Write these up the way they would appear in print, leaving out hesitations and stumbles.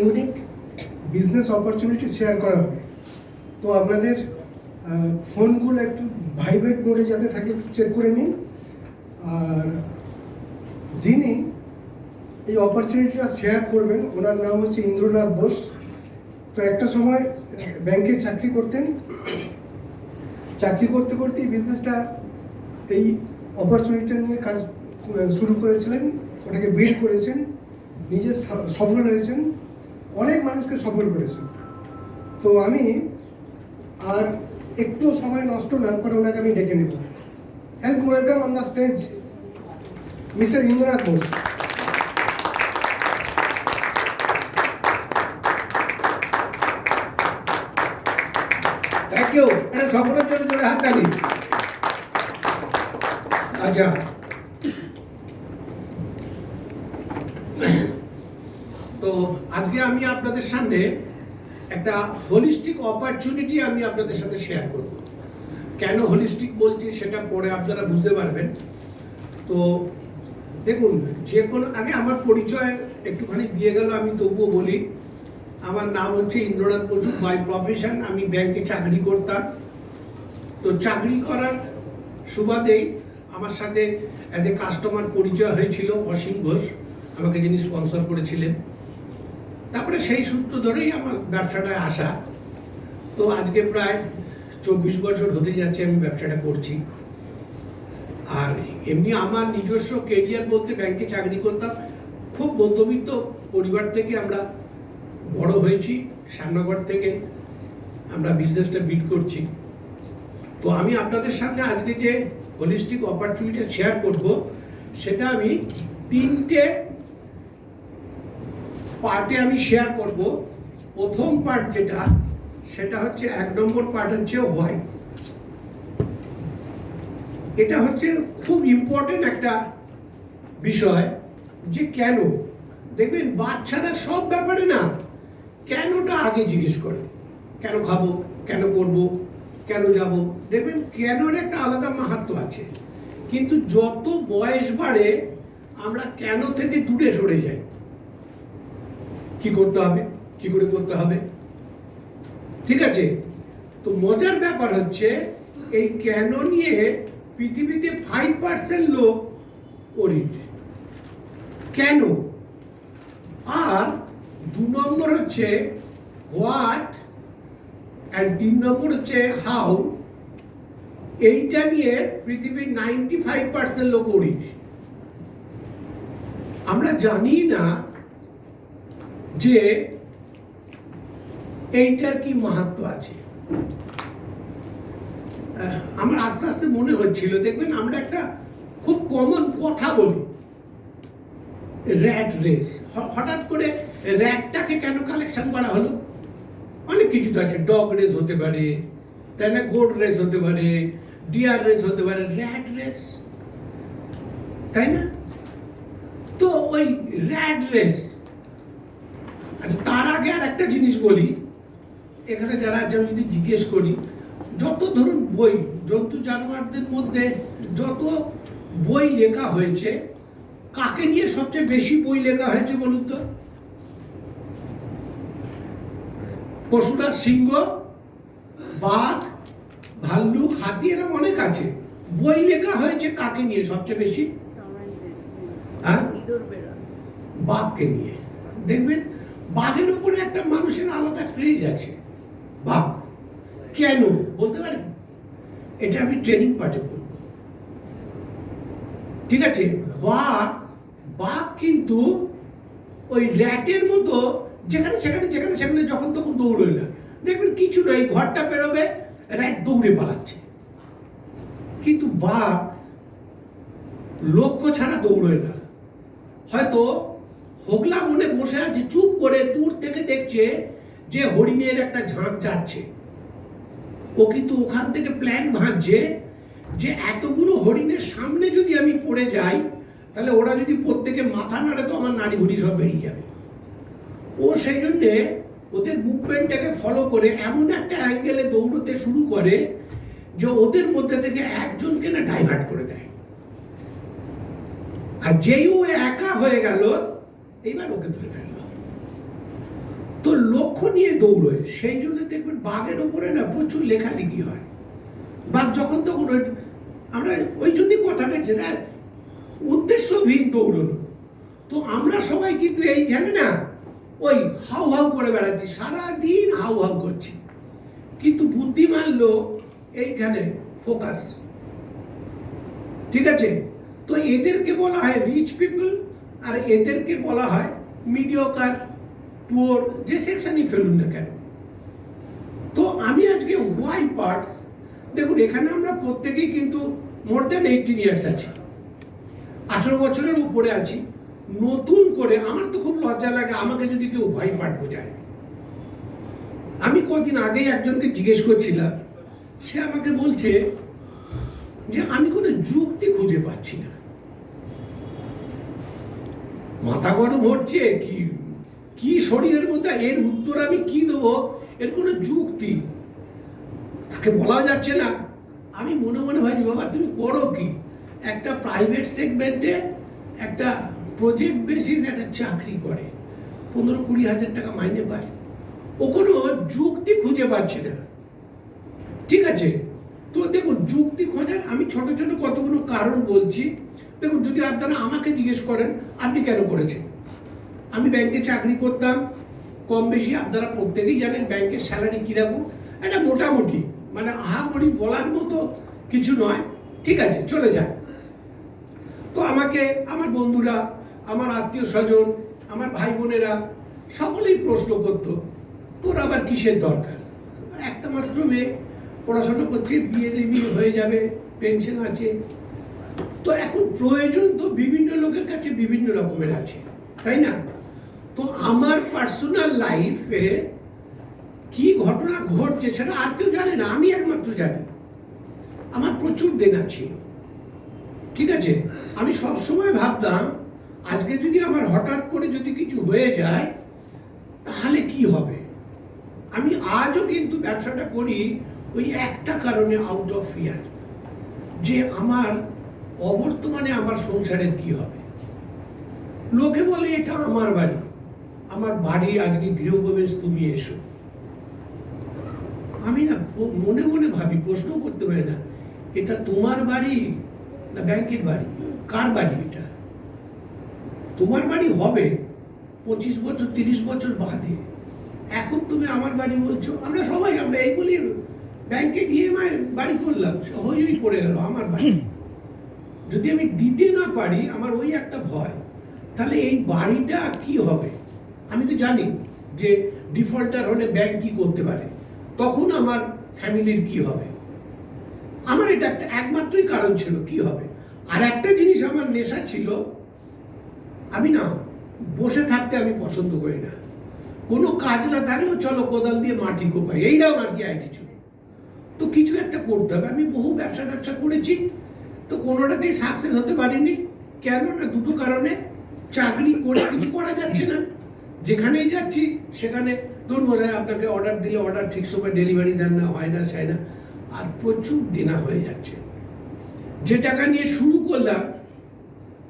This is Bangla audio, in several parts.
ইউনিক বিজনেস অপরচুনিটি শেয়ার করা হবে। তো আপনাদের ফোনগুলো একটু ভাইব্রেট মোডে যাতে থাকে একটু চেক করে নিন। আর যিনি এই অপরচুনিটিটা শেয়ার করবেন ওনার নাম হচ্ছে ইন্দ্রনাথ বোস। তো একটা সময় ব্যাংকে চাকরি করতেন, চাকরি করতে করতে এই বিজনেসটা এই অপরচুনিটিটা নিয়ে কাজ শুরু করেছিলেন, ওটাকে বিল্ড করেছেন, নিজে সফল হয়েছেন, অনেক মানুষকে সফল করেছেন। তো আমি আর একটু সময় নষ্ট না করে ওনাকে আমি ডেকে নেব। Help welcome on the stage mister Indranath Bose. Thank you. এটা সকলের জন্য জোরে হাততালি। আচ্ছা, তো আজকে আমি আপনাদের সামনে একটা হোলিস্টিক অপরচুনিটি আমি আপনাদের সাথে শেয়ার করব। কেন হোলিস্টিক বলছি সেটা পরে আপনারা বুঝতে পারবেন। তো দেখুন, যে কোনো আগে আমার পরিচয় একটুখানি দিয়ে গেল, আমি তবুও বলি। আমার নাম হচ্ছে ইন্দ্রনাথ বসু। বাই প্রফেশন আমি ব্যাংকে চাকরি করতাম। তো চাকরি করার সুবাদেই আমার সাথে অ্যাজ এ কাস্টমার পরিচয় হয়েছিল অসীম ঘোষ, আমাকে যিনি স্পন্সর করেছিলেন। তারপরে সেই সূত্র ধরেই আমার ব্যবসাটায় আসা। তো আজকে প্রায় 24 বছর হতে যাচ্ছে আমি ব্যবসাটা করছি। আর এমনি আমার নিজস্ব কেরিয়ার বলতে ব্যাংকে চাকরি করতাম। খুব মধ্যবিত্ত পরিবার থেকে আমরা বড় হয়েছি, শ্যামনগর থেকে আমরা বিজনেসটা বিল্ড করছি। তো আমি আপনাদের সামনে আজকে যে হোলিস্টিক অপরচুনিটি শেয়ার করব সেটা আমি 3টে পার্টে আমি শেয়ার করব। প্রথম পার্ট যেটা, সেটা হচ্ছে 1 নম্বর পার্ট হচ্ছে হোয়াই। এটা হচ্ছে খুব ইম্পর্টেন্ট একটা বিষয় যে কেন। দেখবেন বাচ্চারা সব ব্যাপারে না কেনটা আগে জিজ্ঞেস করে। কেন খাবো, কেন করবো, কেন যাব। দেখবেন কেনর একটা আলাদা মাহাত্ম্য আছে, কিন্তু যত বয়স বাড়ে আমরা কেন থেকে দূরে সরে যাই। কি করতে হবে, কি করে করতে হবে, ঠিক আছে। তো মজার ব্যাপার হচ্ছে এই কেন নিয়ে পৃথিবীতে 5% লোক ওরিড। কেন। আর 2 নম্বর হচ্ছে হোয়াট, আর 3 নম্বর হচ্ছে হাউ। এইটা নিয়ে পৃথিবীর 95% লোক ওরিড। আমরা জানি না যে এইটার কি মাহাত্ম্য আছে। আমার আস্তে আস্তে মনে হচ্ছিল, দেখবেন আমরা একটা খুব কমন কথা বলি, র্যাট রেস। হঠাৎ করে র্যাটটাকে কেন কালেকশন করা হলো? অনেক কিছু তো আছে, ডগ রেস হতে পারে, তাই না, গোট রেস হতে পারে, ডিয়ার রেস হতে পারে, র্যাট রেস, তাই না? তো ওই র্যাট রেস। আচ্ছা, তার আগে আর একটা জিনিস বলি। এখানে যারা আছে আমি যদি জিজ্ঞেস করি, যত ধরুন বই, জন্তু জানোয়ারদের মধ্যে যত বই লেখা হয়েছে, কাকে নিয়ে সবচেয়ে বেশি বই লেখা হয়েছে বলুন তো? পশুরা, সিংহ, বাঘ, ভাল্লুক, হাতি, এরকম অনেক আছে। বই লেখা হয়েছে কাকে নিয়ে সবচেয়ে বেশি? হ্যাঁ, বাঘকে নিয়ে। দেখবেন বাঘের উপরে একটা মানুষের আলাদা ক্রেজ আছে। বাঘ কেন বলতে পারেন? এটা আমি ট্রেনিং পার্টে বলবো, ঠিক আছে। বাঘ কিন্তু ওই র্যাটের মতো যেখানে সেখানে যেখানে সেখানে যখন তখন দৌড়বে না। দেখবেন কিছু নয়, ঘরটা পেরোবে, র্যাট দৌড়ে পালাচ্ছে। কিন্তু বাঘ লক্ষ্য ছাড়া দৌড়বে না। হয়তো হোগলা মনে বসে আছে, চুপ করে দূর থেকে দেখছে যে হরিণের একটা ঝাঁক যাচ্ছে। ও কিন্তু ওখান থেকে প্ল্যান ভাঁজছে যে এতগুলো হরিণের সামনে যদি আমি পড়ে যাই, তাহলে ওরা যদি প্রত্যেকে মাথা নাড়ে তো আমার নাড়ি ঘুড়ি সব বেরিয়ে যাবে। ও সেই জন্যে ওদের মুভমেন্টটাকে ফলো করে এমন একটা অ্যাঙ্গেলে দৌড়তে শুরু করে যে ওদের মধ্যে থেকে একজনকে না ডাইভার্ট করে দেয়। আর যেই ও একা হয়ে গেল, এইবার ওকে ধরে ফেললো। তো লক্ষ্য নিয়ে দৌড়োয়, সেই জন্য দেখবেন বাঘের ওপরে না প্রচুর লেখালেখি হয়। বাঘ যখন তখন আমরা ওই জন্যই কথাটা যেটা উদ্দেশ্যহীন দৌড়ানো। তো আমরা সবাই কিন্তু এইখানে না ওই হাউ হাউ করে বেড়াচ্ছি, সারাদিন হাউ হাউ করছি, কিন্তু বুদ্ধিমান লোক এইখানে ফোকাস। ঠিক আছে? তো এদেরকে বলা হয় রিচ পিপল, আর এদেরকে বলা হয় মিডিওকার, পুয়ার, যে সেকশনই ফেলুন না কেন। তো আমি আজকে হোয়াই পার্ট, দেখুন এখানে আমরা প্রত্যেকেই কিন্তু মোর দ্যান 18 ইয়ার্স আছি, 18 বছরের উপরে আছি। নতুন করে আমার তো খুব লজ্জা লাগে আমাকে যদি কেউ হোয়াই পার্ট বোঝায়। আমি কদিন আগেই একজনকে জিজ্ঞেস করছিলাম, সে আমাকে বলছে যে আমি কোনো যুক্তি খুঁজে পাচ্ছি না। মাথা গরম হচ্ছে কি শরীরের মধ্যে, এর উত্তর আমি কি দেবো, এর কোনো যুক্তি তাকে বলা যাচ্ছে না। আমি মনে মনে ভাবছি, বাবা তুমি করো কি, একটা প্রাইভেট সেগমেন্টে একটা প্রজেক্ট বেসিস একটা চাকরি করে, 15-20 হাজার টাকা মাইনে পায়, ও কোনো যুক্তি খুঁজে পাচ্ছে না। ঠিক আছে? তো দেখুন যুক্তি খোঁজার আমি ছোট ছোট কতগুলো কারণ বলছি। দেখুন যদি আপনারা আমাকে জিজ্ঞেস করেন আপনি কেন করেছেন, আমি ব্যাংকে চাকরি করতাম, কম বেশি আপনারা প্রত্যেকেই জানেন ব্যাংকের স্যালারি কীরকম, একটা মোটামুটি, মানে আহামরি বলার মতো কিছু নয়। ঠিক আছে, চলে যায়। তো আমাকে আমার বন্ধুরা, আমার আত্মীয় স্বজন, আমার ভাই বোনেরা সকলেই প্রশ্ন করতো, তোর আবার কিসের দরকার, একটা মাত্র মেয়ে, পড়াশোনা করছে, বিয়ে হয়ে যাবে, পেনশন আছে। তো এখন প্রয়োজন তো বিভিন্ন লোকের কাছে বিভিন্ন রকমের আছে, তাই না? তো আমার পার্সোনাল লাইফে কি ঘটনা ঘটছে সেটা আর কেউ জানে না, আমি একমাত্র জানি। আমার প্রচুর দেনা ছিল। ঠিক আছে? আমি সবসময় ভাবতাম আজকে যদি আমার হঠাৎ করে যদি কিছু হয়ে যায় তাহলে কি হবে। আমি আজও কিন্তু ব্যবসাটা করি ওই একটা কারণে, আউট অফ ফিয়ার, যে আমার অবর্তমানে আমার সংসারের কি হবে। লোকে বলে এটা আমার বাড়ি, আমার বাড়ি আজকে গৃহপ্রবেশ, তুমি এসো। আমি না মনে মনে ভাবি, প্রশ্ন করতে পারি না, এটা তোমার বাড়ি না ব্যাংকের বাড়ি, কার বাড়ি এটা? তোমার বাড়ি হবে 25 বছর 30 বছর বাদে, এখন তুমি আমার বাড়ি বলছো। আমরা সবাই আমরা এই বলি ব্যাংকে ইএমআই বাড়ি করলাম, হয়েই পড়ে গেল আমার বাড়ি। যদি আমি দিতে না পারি, আমার ওই একটা ভয়, তাহলে এই বাড়িটা কি হবে। আমি তো জানি যে ডিফল্টার হলে ব্যাংক কি করতে পারে, তখন আমার ফ্যামিলির কি হবে। আমার এটা একটা একমাত্রই কারণ ছিল, কি হবে। আর একটা জিনিস আমার নেশা ছিল, আমি না বসে থাকতে আমি পছন্দ করি না। কোনো কাজ না থাকলেও চলো কোদাল দিয়ে মাটি কোপাই, এইটা আমার কি অ্যাটিটিউড। তো কিছু একটা করতে হবে। আমি বহু ব্যবসা করেছি, তো কোনোটাতেই সাকসেস হতে পারিনি। কেন না, দুটো কারণে। চাকরি করে কিছু করা যাচ্ছে না, যেখানেই যাচ্ছি সেখানে দুর্মজায় আপনাকে অর্ডার দিলে অর্ডার ঠিক সময় ডেলিভারি দেন না, হয় না, চাই না, আর প্রচুর দেনা হয়ে যাচ্ছে। যে টাকা নিয়ে শুরু করলাম,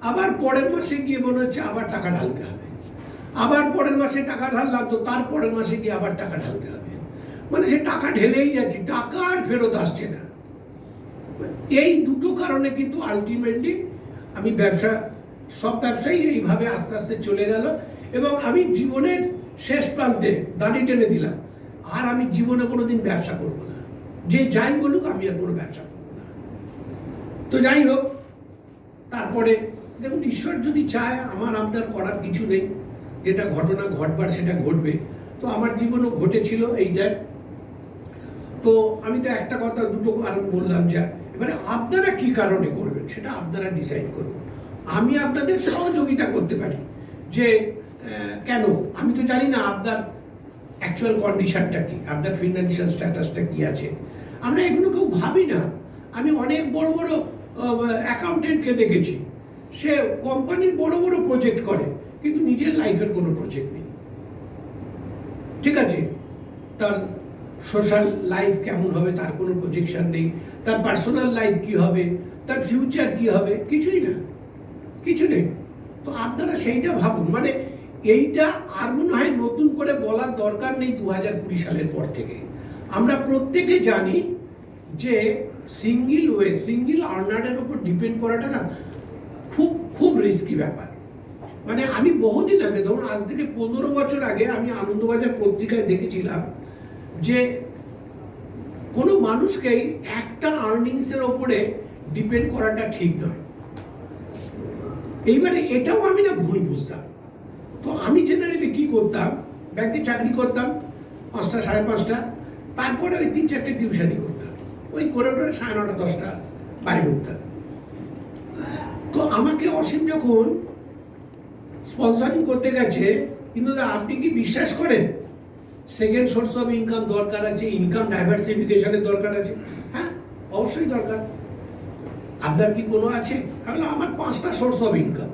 আবার পরের মাসে গিয়ে মনে হচ্ছে আবার টাকা ঢালতে হবে, আবার পরের মাসে টাকা ঢাললাম, তো তার পরের মাসে গিয়ে আবার টাকা ঢালতে হবে। মানে সে টাকা ঢেলেই যাচ্ছে, টাকা আর ফেরত আসছে না। এই দুটো কারণে কিন্তু আলটিমেটলি আমি সব ব্যবসায়ী এইভাবে আস্তে আস্তে চলে গেল, এবং আমি জীবনের শেষ প্রান্তে দাঁড়ি টেনে দিলাম, আর আমি জীবনে কোনোদিন ব্যবসা করব না। যে যাই বলুক, আমি আর কোনো ব্যবসা করব না। তো যাই হোক, তারপরে দেখুন ঈশ্বর যদি চায়, আমার আপনার করার কিছু নেই, যেটা ঘটনা ঘটবার সেটা ঘটবে। তো আমার জীবনও ঘটেছিল এইটা। তো আমি তো একটা কথা, দুটো কারণ বললাম, যা এবারে আপনারা কি কারণে করবেন সেটা আপনারা ডিসাইড করবেন। আমি আপনাদের সহযোগিতা করতে পারি, যে কেন, আমি তো জানি না আপনার অ্যাকচুয়াল কন্ডিশনটা কি, আপনার ফিনান্সিয়াল স্ট্যাটাসটা কি আছে। আমরা এগুলো কেউ ভাবি না। আমি অনেক বড় বড় অ্যাকাউন্টেন্টকে দেখেছি, সে কোম্পানির বড় বড় প্রজেক্ট করে, কিন্তু নিজের লাইফের কোনো প্রজেক্ট নেই। ঠিক আছে? তার সোশ্যাল লাইফ কেমন হবে তার কোনো প্রজেকশন নেই, তার পার্সোনাল লাইফ কি হবে, তার ফিউচার কি হবে, কিছুই না, কিছু নেই। তো আপনারা সেইটা ভাবুন। মানে এইটা আর মনে হয় নতুন করে বলার দরকার নেই 2020 সালের পর থেকে। আমরা প্রত্যেকে জানি যে সিঙ্গেল আর্নারের উপর ডিপেন্ড করাটা না খুব খুব রিস্কি ব্যাপার। মানে আমি বহুদিন আগে, ধরুন আজ থেকে 15 বছর আগে আমি আনন্দবাজার পত্রিকায় দেখেছিলাম যে কোনো মানুষকেই একটা আর্নিংসের ওপরে ডিপেন্ড করাটা ঠিক নয়। এইবারে এটাও আমি না ভুল বুঝতাম। তো আমি জেনারেলি কি করতাম, ব্যাংকে চাকরি করতাম 5টা 5:30, তারপরে ওই 3-4টে টিউশনই করতাম, ওই করে 9:30 10টা বাড়ি ঢুকতাম। তো আমাকে অসীম যখন স্পন্সরিং করতে গেছে, কিন্তু আপনি কি বিশ্বাস করেন সেকেন্ড সোর্স অফ ইনকাম দরকার আছে, ইনকাম ডাইভার্সিফিকেশনের দরকার আছে? হ্যাঁ, অবশ্যই দরকার। আপনার কি কোনো আছে? আমি বললাম আমার 5টা সোর্স অফ ইনকাম।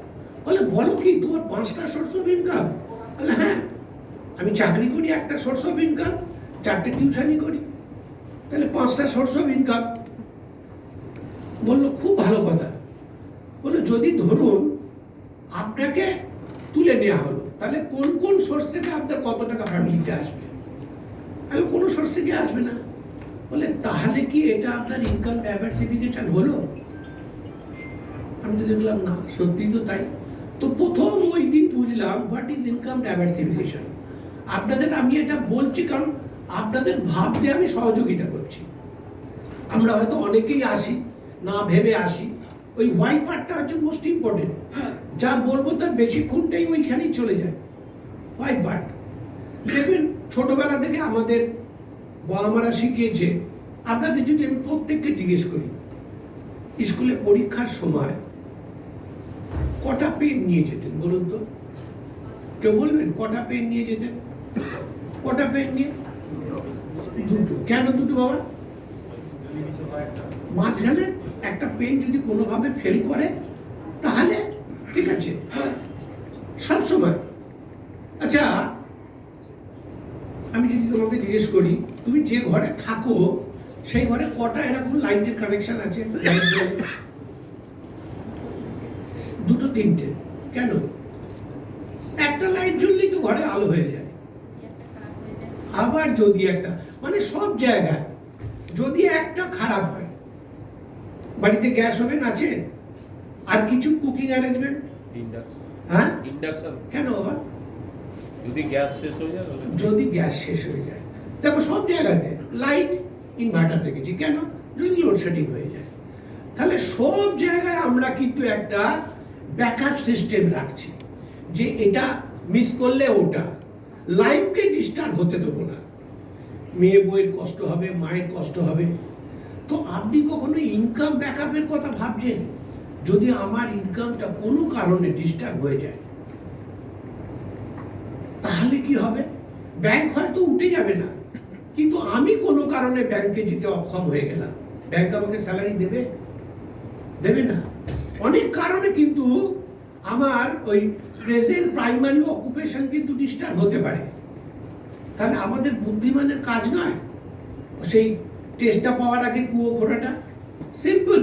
বলে বলো কি, তোমার 5টা সোর্স অফ ইনকাম? বলে হ্যাঁ, আমি চাকরি করি, একটা সোর্স অফ ইনকাম, 4টে টিউশনই করি, তাহলে 5টা সোর্স অফ ইনকাম। বললো খুব ভালো কথা। বললো যদি ধরুন আপনাকে তুলে নেওয়া হলো, তাহলে কোন কোন সোর্স থেকে আপনার কত টাকা ফ্যামিলিতে আসবে? তাহলে কোনো সোর্স থেকে আসবে না। বলে তাহলে কি এটা আপনার ইনকাম ডাইভার্সিফিকেশন হলো? আমি তো দেখলাম না, সত্যি তো তাই। তো প্রথম ওই দিন বুঝলাম হোয়াট ইজ ইনকাম ডাইভার্সিফিকেশন। আপনাদের আমি এটা বলছি কারণ আপনাদের ভাবতে আমি সহযোগিতা করছি। আমরা হয়তো অনেকেই আসি না ভেবে আসি, ওই হোয়াই পার্টটা হচ্ছে মোস্ট ইম্পর্টেন্ট। যা বলবো তার বেশিক্ষণটাই ওইখানেই চলে যায়, হোয়াই পার্ট। দেখবেন ছোটবেলা থেকে আমাদের বাবা মারা শিখিয়েছে, আপনাদের যদি আমি প্রত্যেককে জিজ্ঞেস করি স্কুলে পরীক্ষার সময় কটা পেন নিয়ে যেতেন বলুন তো? কেউ বলবেন কটা পেন নিয়ে যেতেন? কটা পেন নিয়ে? দুটো। কেন দুটো বাবা? মাঝখানে একটা পেন যদি কোনোভাবে ফেল করে তাহলে ঠিক আছে, সব সময়। আচ্ছা, আমি যদি তোমাকে জিজ্ঞেস করি তুমি যে ঘরে থাকো সেই ঘরে কটা এরকম লাইটের কানেকশন আছে? দুটো 3টে। কেন? একটা লাইট জ্বললেই তো ঘরে আলো হয়ে যায়। আবার যদি একটা, মানে সব জায়গায় যদি একটা খারাপ হয়, বাড়িতে গ্যাস ওভেন আছে আর কিছু কুকিং অ্যারেঞ্জমেন্ট, ইন্ডাকশন। হ্যাঁ, ইন্ডাকশন। কেন বাবা? যদি গ্যাস শেষ হয়ে যায়, যদি গ্যাস শেষ হয়ে যায়, দেখো সব জায়গাতে লাইট ইনভার্টার রেখেছি, কেন? যদি লোডশেডিং হয়ে যায়। তাহলে সব জায়গায় আমরা কিন্তু একটা ব্যাকআপ সিস্টেম রাখছি যে এটা মিস করলে ওটা, লাইফকে ডিস্টার্ব হতে দেবো না। মেয়ে বউয়ের কষ্ট হবে, মায়ের কষ্ট হবে। তো আপনি কখনো ইনকাম ব্যাকআপের কথা ভাবছেন? যদি আমার ইনকামটা কোনো কারণে ডিস্টার্ব হয়ে যায় তাহলে কি হবে? ব্যাংক হয়তো উঠে যাবে না, কিন্তু আমি কোনো কারণে ব্যাংকে যেতে অক্ষম হয়ে গেলাম, ব্যাংক আমাকে স্যালারি দেবে? দেবে না। অনেক কারণে কিন্তু আমার ওই প্রেজেন্ট প্রাইমারি অকুপেশন কিন্তু ডিস্টার্ব হতে পারে। তাহলে আমাদের বুদ্ধিমানের কাজ নয় সেই টেস্টটা পাওয়ার আগে কুয়ো খোঁড়াটা? সিম্পল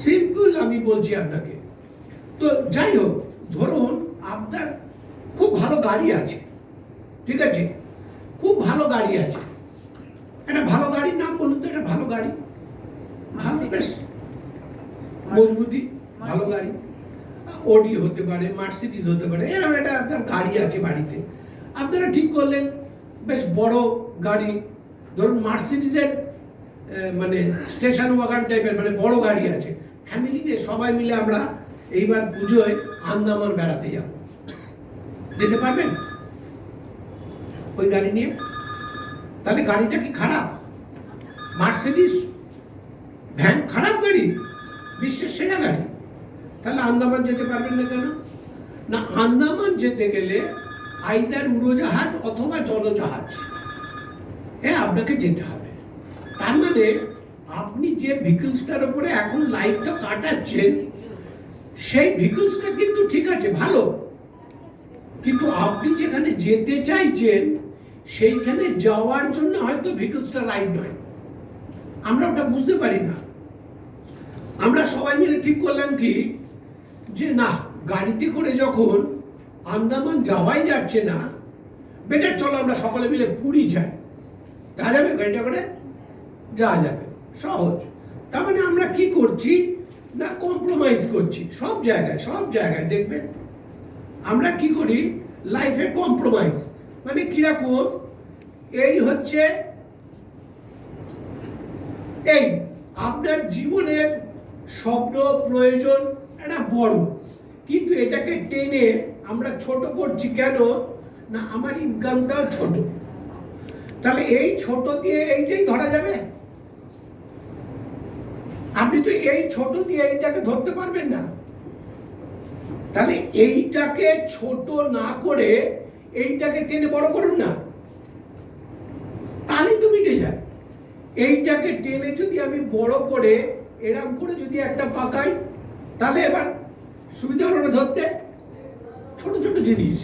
সিম্পল আমি বলছি আপনাকে। তো যাই হোক, ধরুন আপনার খুব ভালো গাড়ি আছে, ঠিক আছে, খুব ভালো গাড়ি আছে। একটা ভালো গাড়ির নাম বলুন তো, একটা ভালো গাড়ি, ভালো বেশ মজবুতি ভালো গাড়ি, ওডি হতে পারে, মার্সিডিজ হতে পারে, এরকম একটা আপনার গাড়ি আছে বাড়িতে। আপনারা ঠিক করলেন বেশ বড় গাড়ি, ধরুন মার্সিডিজের মানে স্টেশন ওয়াগন টাইপের, মানে বড় গাড়ি আছে। ফ্যামিলি নিয়ে সবাই মিলে আমরা এইবার পুজোয় আন্দামান বেড়াতে যাব, যেতে পারবেন ওই গাড়ি নিয়ে? তাহলে গাড়িটা কি খারাপ? মার্সিডিজ ভ্যান খারাপ গাড়ি, বিশ্বের সেরা গাড়ি, তাহলে আন্দামান যেতে পারবেন না কেন? না, আন্দামান যেতে গেলে আইদার উড়োজাহাজ অথবা জলজাহাজ আপনাকে যেতে হবে। তার মানে আপনি যে ভেহিকলসটার উপরে এখন লাইফটা কাটাচ্ছেন সেই ভেহিকলসটা কিন্তু ঠিক আছে, ভালো, কিন্তু আপনি যেখানে যেতে চাইছেন সেইখানে যাওয়ার জন্য হয়তো ভেহিকলসটা রাইট নয়। আমরা ওটা বুঝতে পারি না। আমরা সবাই মিলে ঠিক করলাম কি যে না, গাড়িতে করে যখন আন্দামান যাওয়াই যাচ্ছে না, বেটার চলো আমরা সকলে মিলে পুরী যাই। যাওয়া যাবে গাড়িটা করে? যাওয়া যাবে, সহজ। তার মানে আমরা কি করছি না, কম্প্রোমাইজ করছি সব জায়গায় দেখবেন আমরা কি করি লাইফে কম্প্রোমাইজ। মানে কিরকম, এই হচ্ছে এই আপনার জীবনের স্বপ্ন প্রয়োজন একটা বড়, কিন্তু এটাকে টেনে আমরা ছোট করছি কেন না, আমার ইনকামটাও ছোট। তাহলে এই ছোট দিয়ে এইটাই ধরা যাবে? আপনি তো এই ছোট দিয়ে এইটাকে ধরতে পারবেন না। তাহলে এইটাকে ছোট না করে এইটাকে টেনে বড় করুন না, তাহলেই তো মিটে যায়। এইটাকে টেনে যদি আমি বড় করে এরম করে যদি একটা পাকাই, তাহলে এবার সুবিধা হলো না ধরতে। ছোট ছোট জিনিস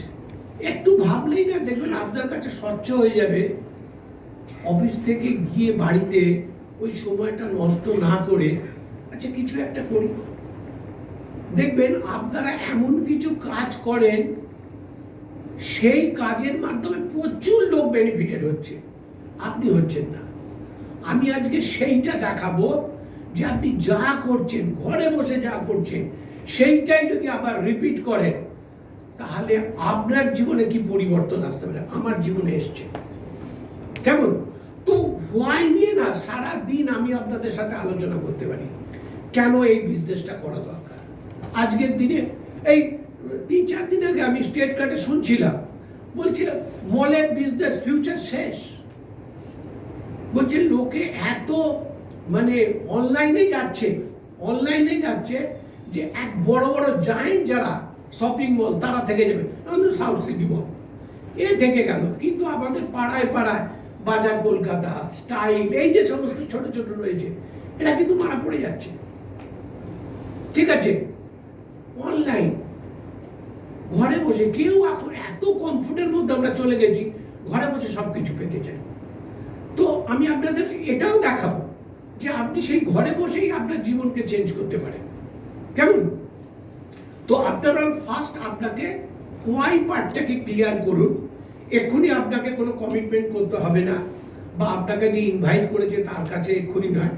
একটু ভাবলেই না দেখবেন আপনার কাছে স্বচ্ছ হয়ে যাবে। অফিস থেকে গিয়ে বাড়িতে ওই সময়টা নষ্ট না করে আচ্ছা কিছু একটা করি, দেখবেন আপনারা এমন কিছু কাজ করেন সেই কাজের মাধ্যমে প্রচুর লোক বেনিফিটেড হচ্ছে, আপনি হচ্ছেন না। আমি আজকে সেইটা দেখাবো যে আপনি যা করছেন, ঘরে বসে যা করছেন, সেইটাই যদি আবার রিপিট করেন তাহলে আপনার জীবনে কি পরিবর্তন আসতে পারে। আমার জীবনে এসছে। কেমন? তো হোয়াই নিয়ে না সারা দিন আমি আপনাদের সাথে আলোচনা করতে পারি, কেন এই বিজনেসটা করা দরকার। আজকের দিনে এই 3-4 দিন আগে আমি স্টেট কার্ডে শুনছিলাম, বলছে মলের বিজনেস ফিউচার শেষ। বলছে লোকে এত মানে অনলাইনে যাচ্ছে যে এক বড় বড় জায়েন্ট যারা শপিং মল তারা থেকে যাবে, আমাদের সাউথ সিটি মল এ থেকে গেল, কিন্তু আমাদের পাড়ায় বাজার কলকাতা স্টাইল এই যে সমস্ত ছোট ছোট রয়েছে এটা কিন্তু মারা পড়ে যাচ্ছে। ঠিক আছে, অনলাইন ঘরে বসে কেউ এখন এত কমফোর্টের মধ্যে আমরা চলে গেছি, ঘরে বসে সবকিছু পেতে চাই। তো আমি আপনাদের এটাও দেখাবো যে আপনি সেই ঘরে বসেই আপনার জীবনকে চেঞ্জ করতে পারেন। কেমন? তো আপনারা ফার্স্ট আপনাকে হোয়াই পার্টটাকে ক্লিয়ার করুন। এক্ষুনি আপনাকে কোনো কমিটমেন্ট করতে হবে না, বা আপনাকে যে ইনভাইট করেছে তার কাছে এক্ষুনি নয়।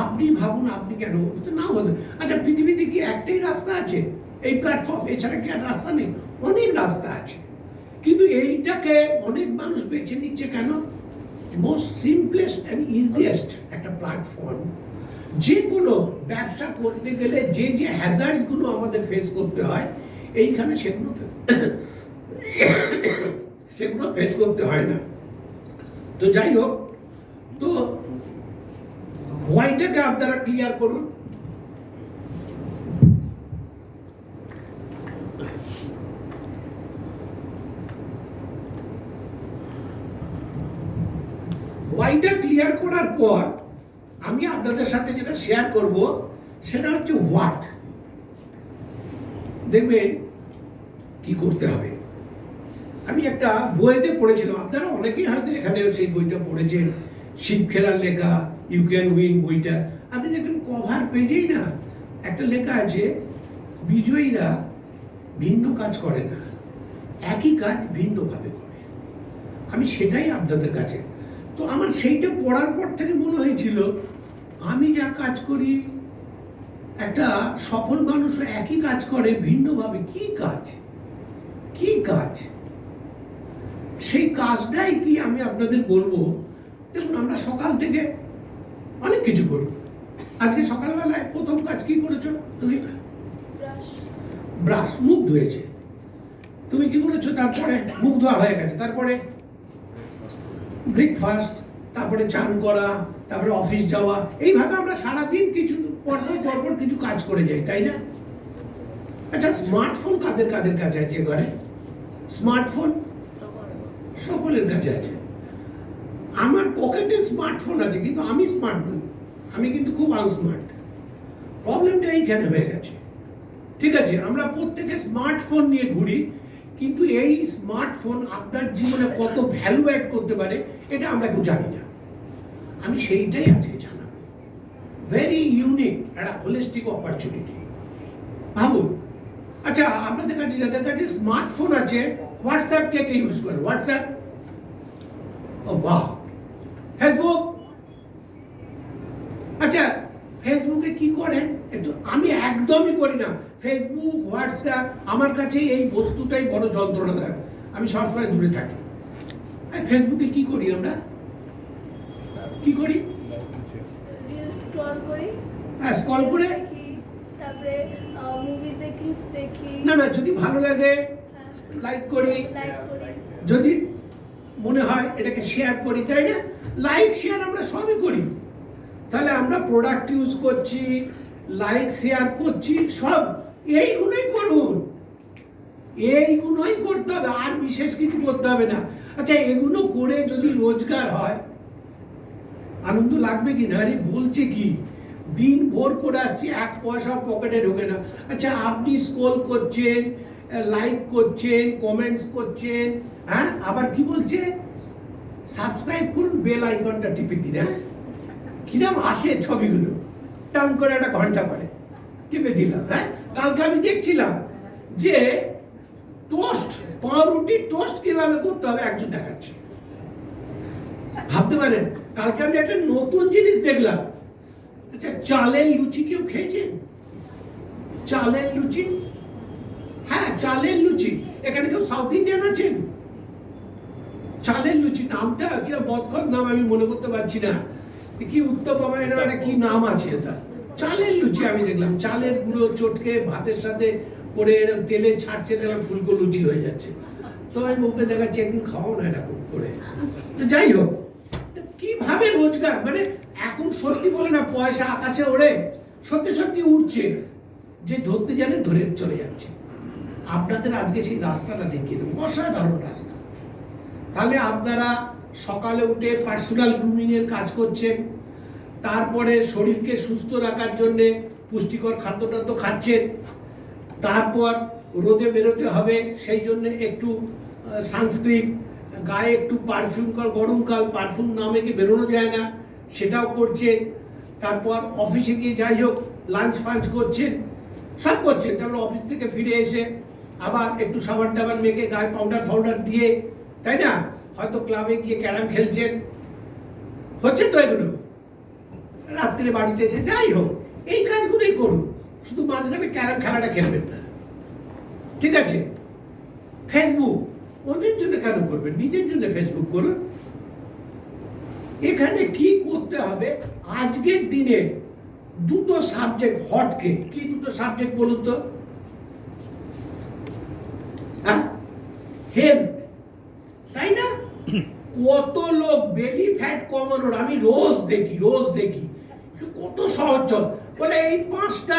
আপনি ভাবুন আপনি কেন না হতে। আচ্ছা, পৃথিবীতে কি একটাই রাস্তা আছে এই প্ল্যাটফর্ম, এছাড়া কি আর রাস্তা নেই? অনেক রাস্তা আছে, কিন্তু এইটাকে অনেক মানুষ বেছে নিচ্ছে কেন? মোস্ট সিম্পলেস্ট অ্যান্ড ইজিয়েস্ট একটা প্ল্যাটফর্ম। যে কোনো ব্যবসা করতে গেলে যে যে হ্যাজার্ডস গুলো আমাদের ফেস করতে হয়, এইখানে সেগুলো ফেস করতে হয় না। তো যাই হোক, তো হোয়াইটাকে আপনারা ক্লিয়ার করুন। হোয়াইটা ক্লিয়ার করার পর আমি আপনাদের সাথে যেটা শেয়ার করব সেটা হচ্ছে হোয়াট। দেখবেন কি করতে হবে। আমি একটা বইতে পড়েছিলাম, আপনারা অনেকেই হয়তো এখানে সেই বইটা পড়েছেন, শিব খেরার লেখা ইউ ক্যান উইন বইটা। আপনি দেখবেন কভার পেজেই না একটা লেখা আছে, বিজয়ীরা ভিন্ন কাজ করে না, একই কাজ ভিন্নভাবে করে। আমি সেটাই আপনাদের কাছে, তো আমার সেইটা পড়ার পর থেকে মনে হয়েছিল আমি যা কাজ করি একটা সফল মানুষ একই কাজ করে ভিন্নভাবে। কি কাজ সেই কাজটাই কি আমি আপনাদের বলবো। দেখুন, আমরা সকাল থেকে অনেক কিছু করি। আজকে সকালবেলায় প্রথম কাজ কি করেছো তুমি? ব্রাশ, মুখ ধুয়েছে। তুমি কি করেছো? তারপরে মুখ ধোয়া হয়ে গেছে, তারপরে ব্রেকফাস্ট, তারপরে চান করা, তারপরে অফিস যাওয়া। এইভাবে আমরা সারাদিন কিছু পরপর কিছু কাজ করে যাই, তাই না? আচ্ছা, স্মার্টফোন কাদের কাছে আছে ঘরে? স্মার্টফোন সকলের কাছে আছে। আমার পকেটে স্মার্টফোন আছে, কিন্তু আমি স্মার্ট নই, আমি কিন্তু খুব আনস্মার্ট। প্রবলেমটা এইখানে হয়ে গেছে। ঠিক আছে, আমরা প্রত্যেকে স্মার্টফোন নিয়ে ঘুরি, কিন্তু এই স্মার্টফোন আপনার জীবনে কত ভ্যালু অ্যাড করতে পারে এটা আমরা কেউ জানি না। আমি সেইটাই আজকে জানাবো। ভেরি ইউনিক একটা হোলিস্টিক অপরচুনিটি। ভাবুন, আচ্ছা, আপনাদের কাছে যাদের কাছে স্মার্টফোন আছে, হোয়াটসঅ্যাপ কে কে ইউজ করে? হোয়াটসঅ্যাপ, ও বাহ। ফেসবুক, আচ্ছা ফেসবুকে কি করেন একটু? আমি একদমই করি না ফেসবুক, হোয়াটসঅ্যাপ। আমার কাছে এই বস্তুটাই বড় যন্ত্রণাদায়ক, আমি সবসময় দূরে থাকি। ফেসবুকে কি করি আমরা? কি করি? রিলস স্ক্রল করি, হ্যাঁ, স্ক্রল করে। দেখি, তারপরে মুভিজে ক্লিপস দেখি, না না, যদি ভালো লাগে লাইক করি, লাইক করি। যদি মনে হয় এটাকে শেয়ার করি, তাই না? লাইক শেয়ার আমরা সবই করি। তাহলে আমরা প্রোডাক্ট ইউজ করছি, লাইক শেয়ার করছি, সব এইগুলোই করুন, এইগুলোই করতে হবে, আর বিশেষ কিছু করতে হবে না। আচ্ছা, এগুলো করে যদি রোজগার হয়, আনন্দ লাগবে কি না? আরে বলছে কি, দিন ভোর করে আসছি, এক পয়সা পকেটে ঢোকে না। আচ্ছা, আপনি স্ক্রল করছেন, লাইক করছেন, কমেন্টস করছেন, হ্যাঁ, আবার কি বলছে? সাবস্ক্রাইব করুন, বেল আইকনটা টিপে দিন। হ্যাঁ, কিরম আসে ছবিগুলো, টান করে একটা ঘন্টা পরে টিপে দিলাম। হ্যাঁ, কালকে আমি দেখছিলাম যে টোস্ট, পাউরুটি টোস্ট কিভাবে করতে হবে একজন দেখাচ্ছে। ভাবতে পারেন, কালকে আমি একটা নতুন জিনিস দেখলাম। আচ্ছা, চালের লুচি কেউ খেয়েছেন? চালের লুচি, হ্যাঁ চালের লুচি। এখানে কেউ সাউথ ইন্ডিয়ান আছেন? চালের লুচি নামটা কিরা বদখত নাম, আমি মনে করতে পারছি না কি, উত্তপমা এর একটা কি নাম আছে এটা। চালের লুচি আমি দেখলাম, চালের গুঁড়ো চটকে ভাতের সাথে করে এরকম তেলে ছাড়ছে, দেখলাম ফুলকো লুচি হয়ে যাচ্ছে। তো আমি মুখে দেখাচ্ছি, একদিন খাওয়াও না এরকম করে। তো যাই হোক, কিভাবে রোজগার, মানে এখন সত্যি বলে না, পয়সা আকাশে ওড়ে, সত্যি সত্যি উঠছে, যে ধরতে জানে ধরে চলে যাচ্ছে। আপনাদের আজকে সেই রাস্তাটা দেখিয়ে দেবো, অসাধারণ রাস্তা। তাহলে আপনারা সকালে উঠে পার্সোনাল গ্রুমিং এর কাজ করছেন, তারপরে শরীরকে সুস্থ রাখার জন্য পুষ্টিকর খাদ্য খাচ্ছেন, তারপর রোদে বেরোতে হবে সেই জন্য একটু সানস্ক্রিন, গায়ে একটু পারফিউম, গরমকাল পারফিউম না মেখে বেরোনো যায় না, সেটাও করছেন। তারপর অফিসে গিয়ে যাই হোক লাঞ্চ ফাঞ্চ করছেন, সব করছেন। তারপর অফিস থেকে ফিরে এসে আবার একটু সাবান টাবান মেখে গায়ে পাউডার ফাউডার দিয়ে, তাই না, হয়তো ক্লাবে গিয়ে ক্যারাম খেলছেন, হচ্ছে তো এগুলো। রাত্রে বাড়িতে এসে যাই হোক এই কাজগুলোই করুন, শুধু মাঝখানে ক্যারাম খেলাটা খেলবেন না, ঠিক আছে? ফেসবুক ওদের জন্য কেন করবেন, নিজের জন্য ফেসবুক করুন। এখানে কি করতে হবে? আজকের দিনে দুটো সাবজেক্ট হটকে, কি দুটো সাবজেক্ট বলুন তো? হেলথ, তাই না? কত লোক বেলি ফ্যাট কমানোর, আমি রোজ দেখি কত সহজ, বলে এই 5টা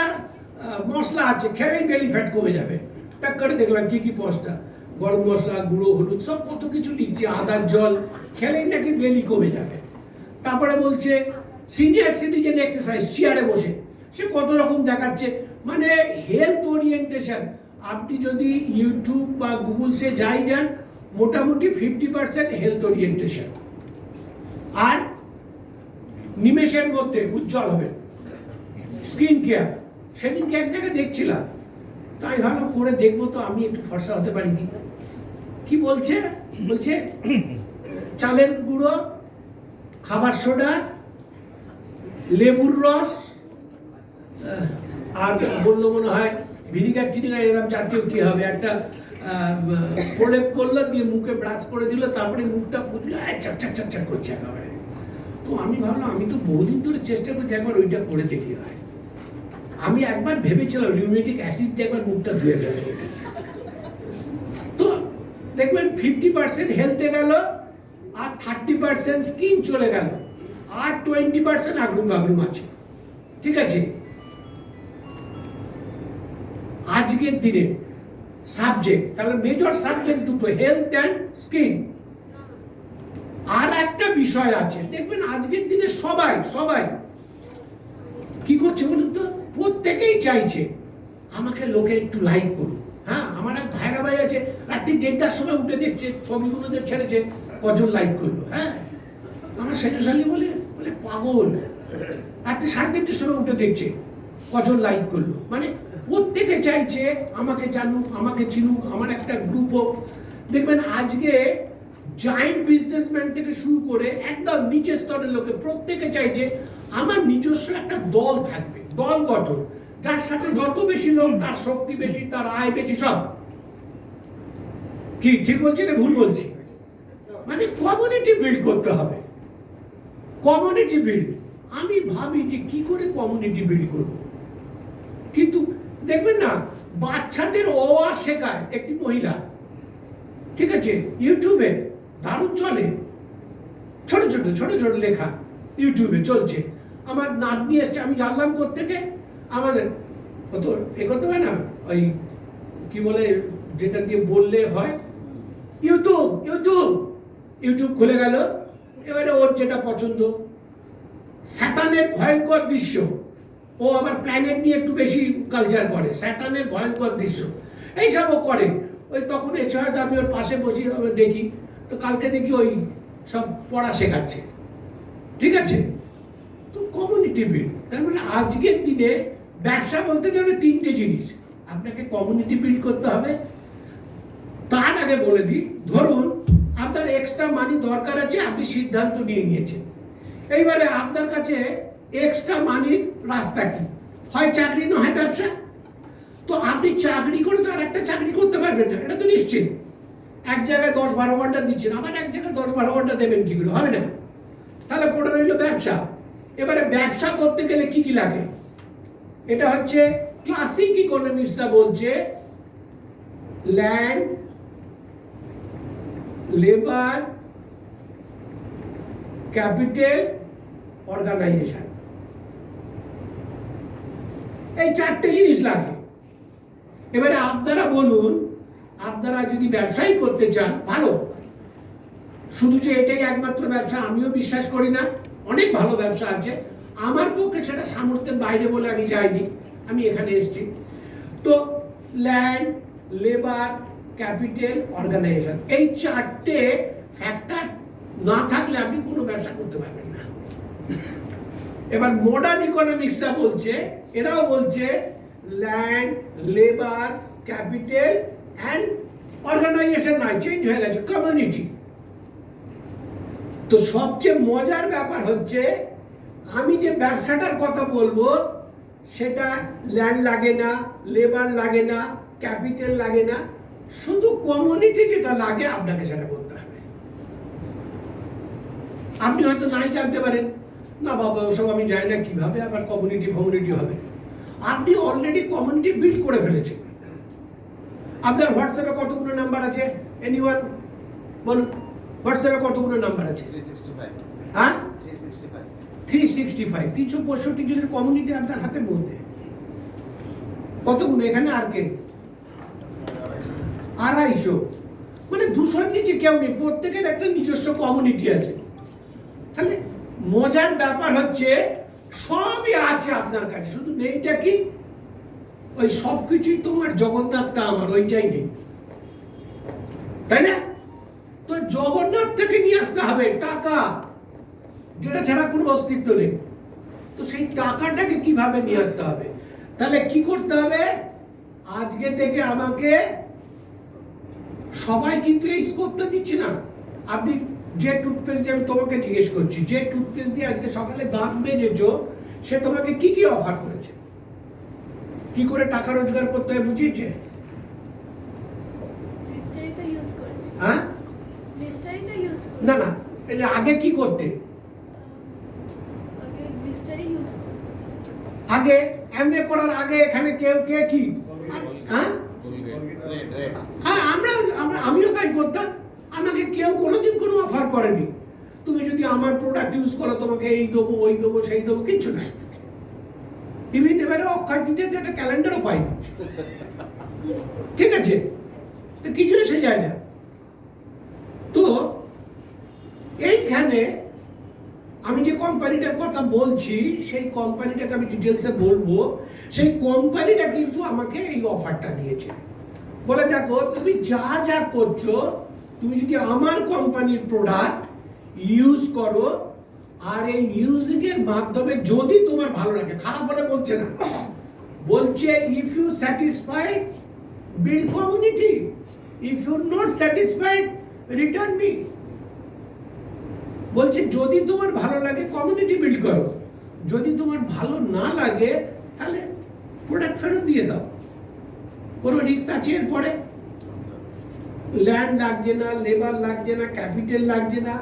মশলা আছে, খেলেই বেলি ফ্যাট কমে যাবে। টাক করে দেখলাম কি কি 5টা, গরম মশলা, গুঁড়ো হলুদ, সব কত কিছু লিখছে, আদার জল খেলেই নাকি বেলি কমে যাবে। তারপরে বলছে সিনিয়র সিটিজেন এক্সারসাইজ, চেয়ারে বসে, সে কত রকম দেখাচ্ছে। মানে হেলথ ওরিয়েন্টেশন, আপনি যদি ইউটিউব বা গুগলসে যাই যান, মোটামুটি 50% হেলথ ওরিয়েন্টেশন, আর নিমেষের মধ্যে উজ্জ্বল হবে। স্কিন কেয়ার, সেদিনকে এক জায়গায় দেখছিলাম, তাই ভালো করে দেখবো তো আমি একটু ফর্সা হতে পারি কি। কি বলছে? বলছে চালের গুঁড়ো, খাবার সোডা, লেবুর রস, আর বললো মনে হয় ভিনিগার টিনিগার, এরকম জাতীয় কি হবে একটা প্রলেপ করলো, দিয়ে মুখে ব্রাশ করে দিল, তারপরে মুখটা চাক করছে একেবারে। তো আমি ভাবলাম, আমি তো বহুদিন ধরে চেষ্টা করছি, একবার ওইটা করে দেখি হয়। আমি একবার ভেবেছিলাম রিউমেটিক অ্যাসিড দিয়ে একবার মুখটা ধুয়ে ফেলবো। তো দেখবেন 50% হেলথে গেল, আর 30% স্কিন চলে গেল, আর 20% আগরুম বাগরুম আছে, ঠিক আছে? আজকের দিনে সাবজেক্ট, তাহলে মেজর সাবজেক্ট দুটো, হেলথ অ্যান্ড স্কিন। আর একটা বিষয় আছে, দেখবেন আজকের দিনে সবাই কি করছে বলুন তো? প্রত্যেকেই চাইছে আমাকে লোকে একটু লাইক করুন। হ্যাঁ, আমার এক ভাইরা ভাই আছে, রাত্রি 1:30টার সময় উঠে দেখছে ছবিগুলো ছেড়েছে, কজন লাইক করলো। হ্যাঁ, আমার সেজশালী বলে পাগল, রাত্রি 3:30টার সময় উঠে দেখছে কজন লাইক করলো। মানে প্রত্যেক প্রত্যেকে চাইছে আমাকে জানুক, আমাকে চিনুক, আমার একটা গ্রুপ হোক। দেখবেন আজকে জায়েন্ট বিজনেসম্যান থেকে শুরু করে একদম নিচের স্তরের লোকে প্রত্যেকে চাইছে আমার নিজস্ব একটা দল থাকবে, দল গঠন, যার সাথে যত বেশি লোক তার শক্তি বেশি, তার আয় বেশি, সব। কি ঠিক বলছি না ভুল বলছি? মানে কমিউনিটি বিল্ড করতে হবে, কমিউনিটি বিল্ড। আমি ভাবি যে কি করে কমিউনিটি বিল্ড করব, কিন্তু দেখবেন না বাচ্চাদের অ আ শেখায় একটি মহিলা, ঠিক আছে, ইউটিউবে দারুণ চলে, ছোট ছোট ছোট ছোট লেখা ইউটিউবে চলছে। আমার নাতনি এসছে, আমি জানলাম কোত্থেকে, আমার কত এ করতে হয় না, ওই কি বলে যেটা দিয়ে বললে হয়, ইউটিউব ইউটিউব ইউটিউব খুলে গেল। এবারে ওর যেটা পছন্দ, স্যাটানের ভয়ঙ্কর দৃশ্য, ও আবার প্ল্যানেট নিয়ে একটু বেশি কালচার করে, স্যাটানের ভয়ঙ্কর দৃশ্য এইসব ও করে। ওই তখন এসে হয়তো আমি ওর পাশে বসি দেখি, তো কালকে দেখি ওই সব পড়া শেখাচ্ছে, ঠিক আছে। তো কমিউনিটি বিল্ড, তার মানে আজকের দিনে ব্যবসা বলতে গেলে তিনটে জিনিস আপনাকে কমিউনিটি বিল্ড করতে হবে। তার আগে বলে দিই, ধরুন আপনার এক্সট্রা মানি দরকার আছে, আপনি সিদ্ধান্ত নিয়ে নিয়েছেন, এইবারে আপনার কাছে এক্সট্রা মানির রাস্তা কি, হয় চাকরি না হয় ব্যবসা। তো আপনি চাকরি করে তো আর একটা চাকরি করতে পারবেন না, এটা তো নিশ্চিত। এক জায়গায় 10-12 ঘন্টা দিচ্ছেন, আবার এক জায়গায় 10-12 ঘন্টা দেবেন কি করে, হবে না। তাহলে পড়ে রইল ব্যবসা। এবারে ব্যবসা করতে গেলে কি কি লাগে, এটা হচ্ছে ক্লাসিক ইকোনমিক্সরা বলছে ল্যান্ড, লেবার, ক্যাপিটাল, অর্গানাইজেশন, এই চারটে জিনিস লাগে। এবারে আপনারা বলুন, আপনারা যদি ব্যবসাই করতে চান, ভালো, শুধু যে এটাই একমাত্র ব্যবসা আমিও বিশ্বাস করি না, অনেক ভালো ব্যবসা আছে। আমার পক্ষে সেটা সামর্থ্যের বাইরে বলে আমি যাইনি, আমি এখানে এসেছি। তো ল্যান্ড, লেবার, ক্যাপিটাল, অর্গানাইজেশন, এই চারটে ফ্যাক্টর না থাকলে আপনি কোনো ব্যবসা করতে পারবেন না। এবার মডার্ন ইকোনমিক্সরা বলছে, এরাও বলছে land, labour, capital and organisation নয়, চেঞ্জ হয়ে গেছে, কমিউনিটি। তো সবচেয়ে মজার ব্যাপার হচ্ছে আমি যে ব্যবসাটার কথা বলবো সেটা ল্যান্ড লাগে না, লেবার লাগে না, ক্যাপিটাল লাগে না, শুধু কমিউনিটি যেটা লাগে আপনাকে সেটা করতে হবে। আপনি হয়তো নাই জানতে পারেন, না বাবা ওসব আমি জানি না, কিভাবে আবার কমিউনিটি হবে। আপনি অলরেডি কমিউনিটি বিল্ড করে ফেলেছেন। আপনার হোয়াটসঅ্যাপে কতগুলো নাম্বার আছে, এনিওয়ান বলুন, হোয়াটসঅ্যাপে কতগুলো নাম্বার আছে? 365 হ্যাঁ 365 365 365 জনের কমিউনিটি আপনার হাতের মধ্যে। কতগুলো এখানে আর কে? 250, মানে 200-র নিচে কেউ নেই, প্রত্যেকের একটা নিজস্ব কমিউনিটি আছে। তাহলে মজার ব্যাপার হচ্ছে সবই আছে আপনার কাছে, শুধু নেইটা কি, ওই সবকিছুই তোমার, জগন্নাথটা আমার, ওইটাই নেই, তাই না? তো জগন্নাথ থেকে নিয়ে আসতে হবে টাকা, যেটা ছাড়া কোনো অস্তিত্ব নেই। তো সেই টাকাটাকে কিভাবে নিয়ে আসতে হবে? তাহলে কি করতে হবে? আজকে থেকে আমাকে, সবাই কিন্তু এই স্কোপটা দিচ্ছে না। আপনি যে টুথপেস্ট দিয়ে, আমি তোমাকে জিজ্ঞেস করছি, যে টুথপেস্ট দিয়ে আজকে সকালে দাঁত মেজেছো, সে তোমাকে কি কি অফার করেছে, কি করে টাকা রোজগার করতে হয় বুঝিয়েছে? লিস্টারি তো ইউজ করেছি। হ্যাঁ, লিস্টারি তো ইউজ করেছি। না না, এর আগে কি করতে? আগে লিস্টারি ইউজ করতে। আগে এমএ করার আগে এখানে কেউ কে কি, হ্যাঁ হ্যাঁ, আমিও তাই করতাম। আমাকে কেউ কোনোদিন কোনো অফার করেনি, তুমি যদি আমার প্রোডাক্ট ইউজ করো তোমাকে এই দেবো, ওই দেবো, সেই দেবো, কিচ্ছু নাই। ইভিন এবারে অক্ষয় তৃতীয়ার একটা ক্যালেন্ডারও পাইনি, ঠিক আছে, তো কিছু এসে যায় না। তো এইখানে আমি যে কোম্পানিটার কথা বলছি, সেই কোম্পানিটাকে আমি ডিটেলসে বলবো। সেই কোম্পানিটা কিন্তু আমাকে এই অফারটা দিয়েছে, বলে দেখো তুমি যা যা করছো, তুমি যদি আমার কোম্পানির প্রোডাক্ট ইউজ করো, আর এই মিউজিকের মাধ্যমে যদি তোমার ভালো লাগে, খারাপ হলে বলছে না, বলছে if you satisfied build community, if you not satisfied return me. বলছে যদি তোমার ভালো লাগে কমিউনিটি বিল্ড করো, যদি তোমার ভালো না লাগে তাহলে প্রোডাক্ট ফেরত দিয়ে দাও। কোনো রিস্ক আছে এরপরে? ল্যান্ড লাগছে না, লেবার লাগছে না, ক্যাপিটাল লাগছে না,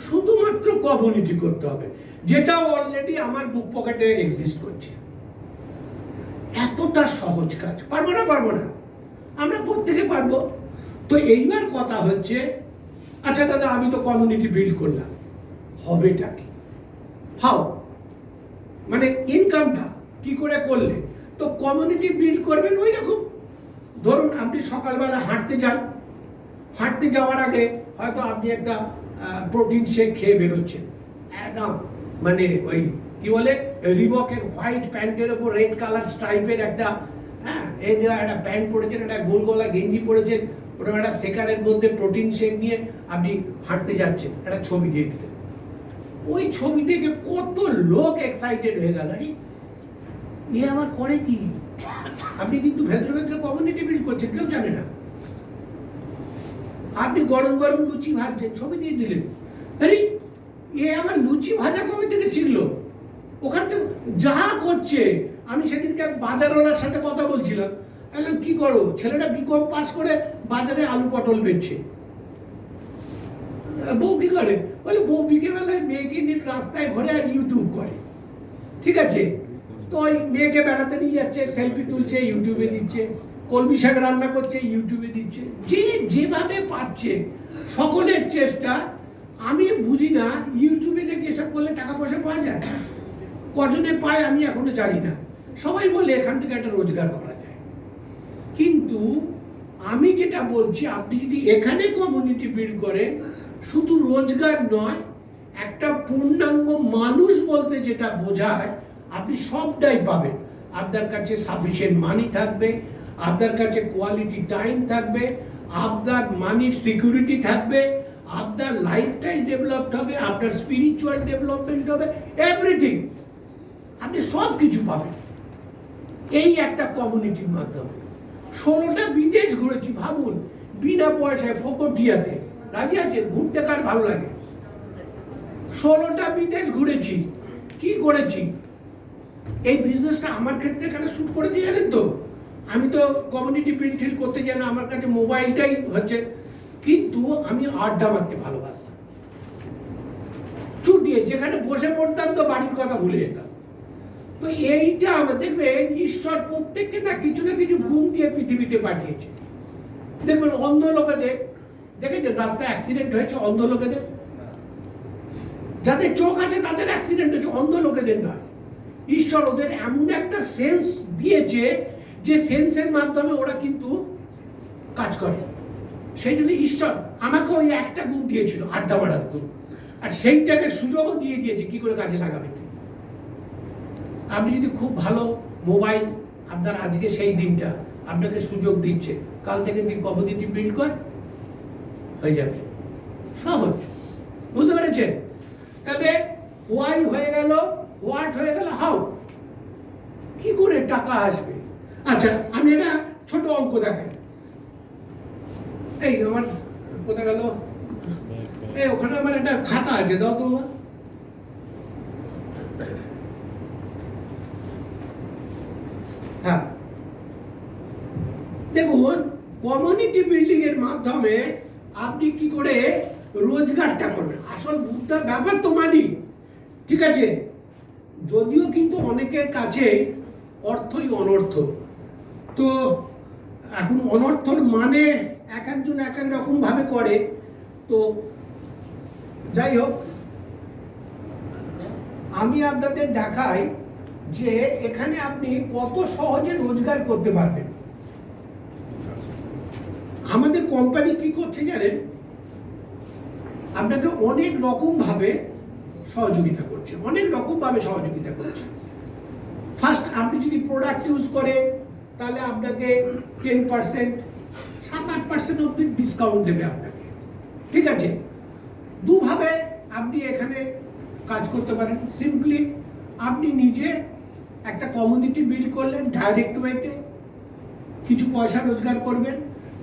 শুধুমাত্র কমিউনিটি করতে হবে, যেটা অলরেডি আমার বুক পকেটে এক্সিস্ট করছে। এতটা সহজ কাজ। পারবো না? পারবো না, আমরা প্রত্যেকে পারবো। তো এইবার কথা হচ্ছে, আচ্ছা দাদা আমি তো কমিউনিটি বিল্ড করলাম, হবেটা কি? হাউ, মানে ইনকামটা কি করে করলে? তো কমিউনিটি বিল্ড করবেন ওই রকম, ধরুন আপনি সকালবেলা হাঁটতে যান, হাঁটতে যাওয়ার আগে হয়তো আপনি একটা প্রোটিন শেক খেয়ে বেরোচ্ছেন, একদম মানে ওই কি বলে রিবকের হোয়াইট প্যান্টের ওপর রেড কালার স্ট্রাইপের একটা এই যে একটা প্যান্ট পরেছেন, একটা গোল গলা গেঞ্জি পরেছেন, ওরকম একটা শেকারের মধ্যে প্রোটিন শেক নিয়ে আপনি হাঁটতে যাচ্ছেন, একটা ছবি দিয়ে দিলেন। ওই ছবি থেকে কত লোক এক্সাইটেড হয়ে গেল, আরে এ আমার করে কি? আপনি কিন্তু ভেতরে ভেতরে কমিউনিটি বিল্ড করছেন, কেউ জানে না। আপনি গরম গরম লুচি ভাজছেন, ছবি দিয়ে দিলেন, আরে এ আমার লুচি ভাজা কবে থেকে শিখলো? ওখান থেকে যা করছে। আমি সেদিনকে বাজারওয়ালার সাথে কথা বলছিলাম, বললাম কি করো? ছেলেটা বিকম পাস করে বাজারে আলু পটল বেচছে। বউ কি করে? বলে বউ বিকেলবেলায় মেয়েকে নিয়ে রাস্তায় ঘুরে আর ইউটিউব করে। ঠিক আছে, তো ওই মেয়েকে বেড়াতে নিয়ে যাচ্ছে, সেলফি তুলছে, ইউটিউবে দিচ্ছে, কলমি শাক রান্না করছে, ইউটিউবে দিচ্ছে, যে যেভাবে পাচ্ছে। সকলের চেষ্টা। আমি বুঝি না ইউটিউবে থেকে এসব করলে টাকা পয়সা পাওয়া যায়, কজনে পায় আমি এখনো জানি না। সবাই বলে এখান থেকে একটা রোজগার করা যায়, কিন্তু আমি যেটা বলছি, আপনি যদি এখানে কমিউনিটি বিল্ড করেন, শুধু রোজগার নয়, একটা পূর্ণাঙ্গ মানুষ বলতে যেটা বোঝায় আপনি সবটাই পাবেন। আপনার কাছে সাফিসিয়েন্ট মানি থাকবে, আপনার কাছে কোয়ালিটি টাইম থাকবে, আপনার মানির সিকিউরিটি থাকবে, আপনার লাইফস্টাইল ডেভেলপড হবে, আপনার স্পিরিচুয়াল ডেভেলপমেন্ট হবে, এভরিথিং আপনি সব কিছু পাবেন এই একটা কমিউনিটির মাধ্যমে। 16টা বিদেশ ঘুরেছি, ভাবুন, বিনা পয়সায় ফকটিয়াতে। রাজি আছে? ঘুরতে কার ভালো লাগে? 16টা বিদেশ ঘুরেছি। কি করেছি? এই বিজনেসটা আমার ক্ষেত্রে কেন শুট করেছি জানেন তো? আমি তো কমিউনিটি বিল্ড করতে যাই না, আমার কাছে মোবাইলটাই হচ্ছে, কিন্তু আমি আড্ডা মারতে ভালোবাসতাম। চুটিয়ে যেখানে বসে পড়তাম তো বাড়ির কথা ভুলে যেতাম। তো এইটা আমরা দেখবেন, ঈশ্বর প্রত্যেককে না কিছু গুণ দিয়ে পৃথিবীতে পাঠিয়েছে। দেখবেন অন্ধ লোকেদের দেখেছেন রাস্তায় অ্যাক্সিডেন্ট হয়েছে, অন্ধ লোকেদের। যাদের চোখ আছে তাদের অ্যাক্সিডেন্ট হয়েছে, অন্ধ লোকেদের নয়। ঈশ্বর ওদের এমন একটা সেন্স দিয়েছে, যে সেন্সের মাধ্যমে ওরা কিন্তু কাজ করে। সেই জন্য ঈশ্বর আমাকে ওই একটা গুণ দিয়েছিল, আড্ডা মারার গুণ, আর সেইটাকে সুযোগও দিয়ে দিয়েছে কি করে কাজে লাগাবে। আপনি যদি খুব ভালো মোবাইল, আপনার আজকে সেই দিনটা আপনাকে সুযোগ দিচ্ছে, কাল থেকে যদি কমিউনিটি বিল্ড কর, হয়ে যাবে, সহজ। বুঝতে পেরেছেন? তাহলে হোয়াই হয়ে গেল, হোয়াট হয়ে গেল, হাউ, কি করে টাকা আসবে? আচ্ছা, আমি একটা ছোট অঙ্ক দেখাই। এই আমার কোথায় গেল? এই ওখানে আমার একটা খাতা আছে, দাও তো। হ্যাঁ, দেখুন, কমিউনিটি বিল্ডিং এর মাধ্যমে আপনি কি করে রোজগারটা করবেন। আসল ব্যাপার তো মানি, ঠিক আছে, যদিও কিন্তু অনেকের কাছে অর্থই অনর্থ। তো এখন অনর্থর মানে এক একজন এক এক রকম ভাবে করে। তো যাই হোক, আমি আপনাদের দেখাই যে এখানে আপনি কত সহজে রোজগার করতে পারবেন। আমাদের কোম্পানি কি করছে জানেন? আপনাকে অনেক রকম ভাবে সহযোগিতা করছে, অনেক রকম ভাবে সহযোগিতা করছে। ফার্স্ট, আপনি যদি প্রোডাক্ট ইউজ করেন তাহলে আপনাকে 10%, 7-8% অব্দি ডিসকাউন্ট দেবে আপনাকে, ঠিক আছে। দুভাবে আপনি এখানে কাজ করতে পারেন। সিম্পলি আপনি নিজে একটা কমিউনিটি বিল্ড করলেন ডাইরেক্ট ওয়েতে, কিছু পয়সা রোজগার করবেন।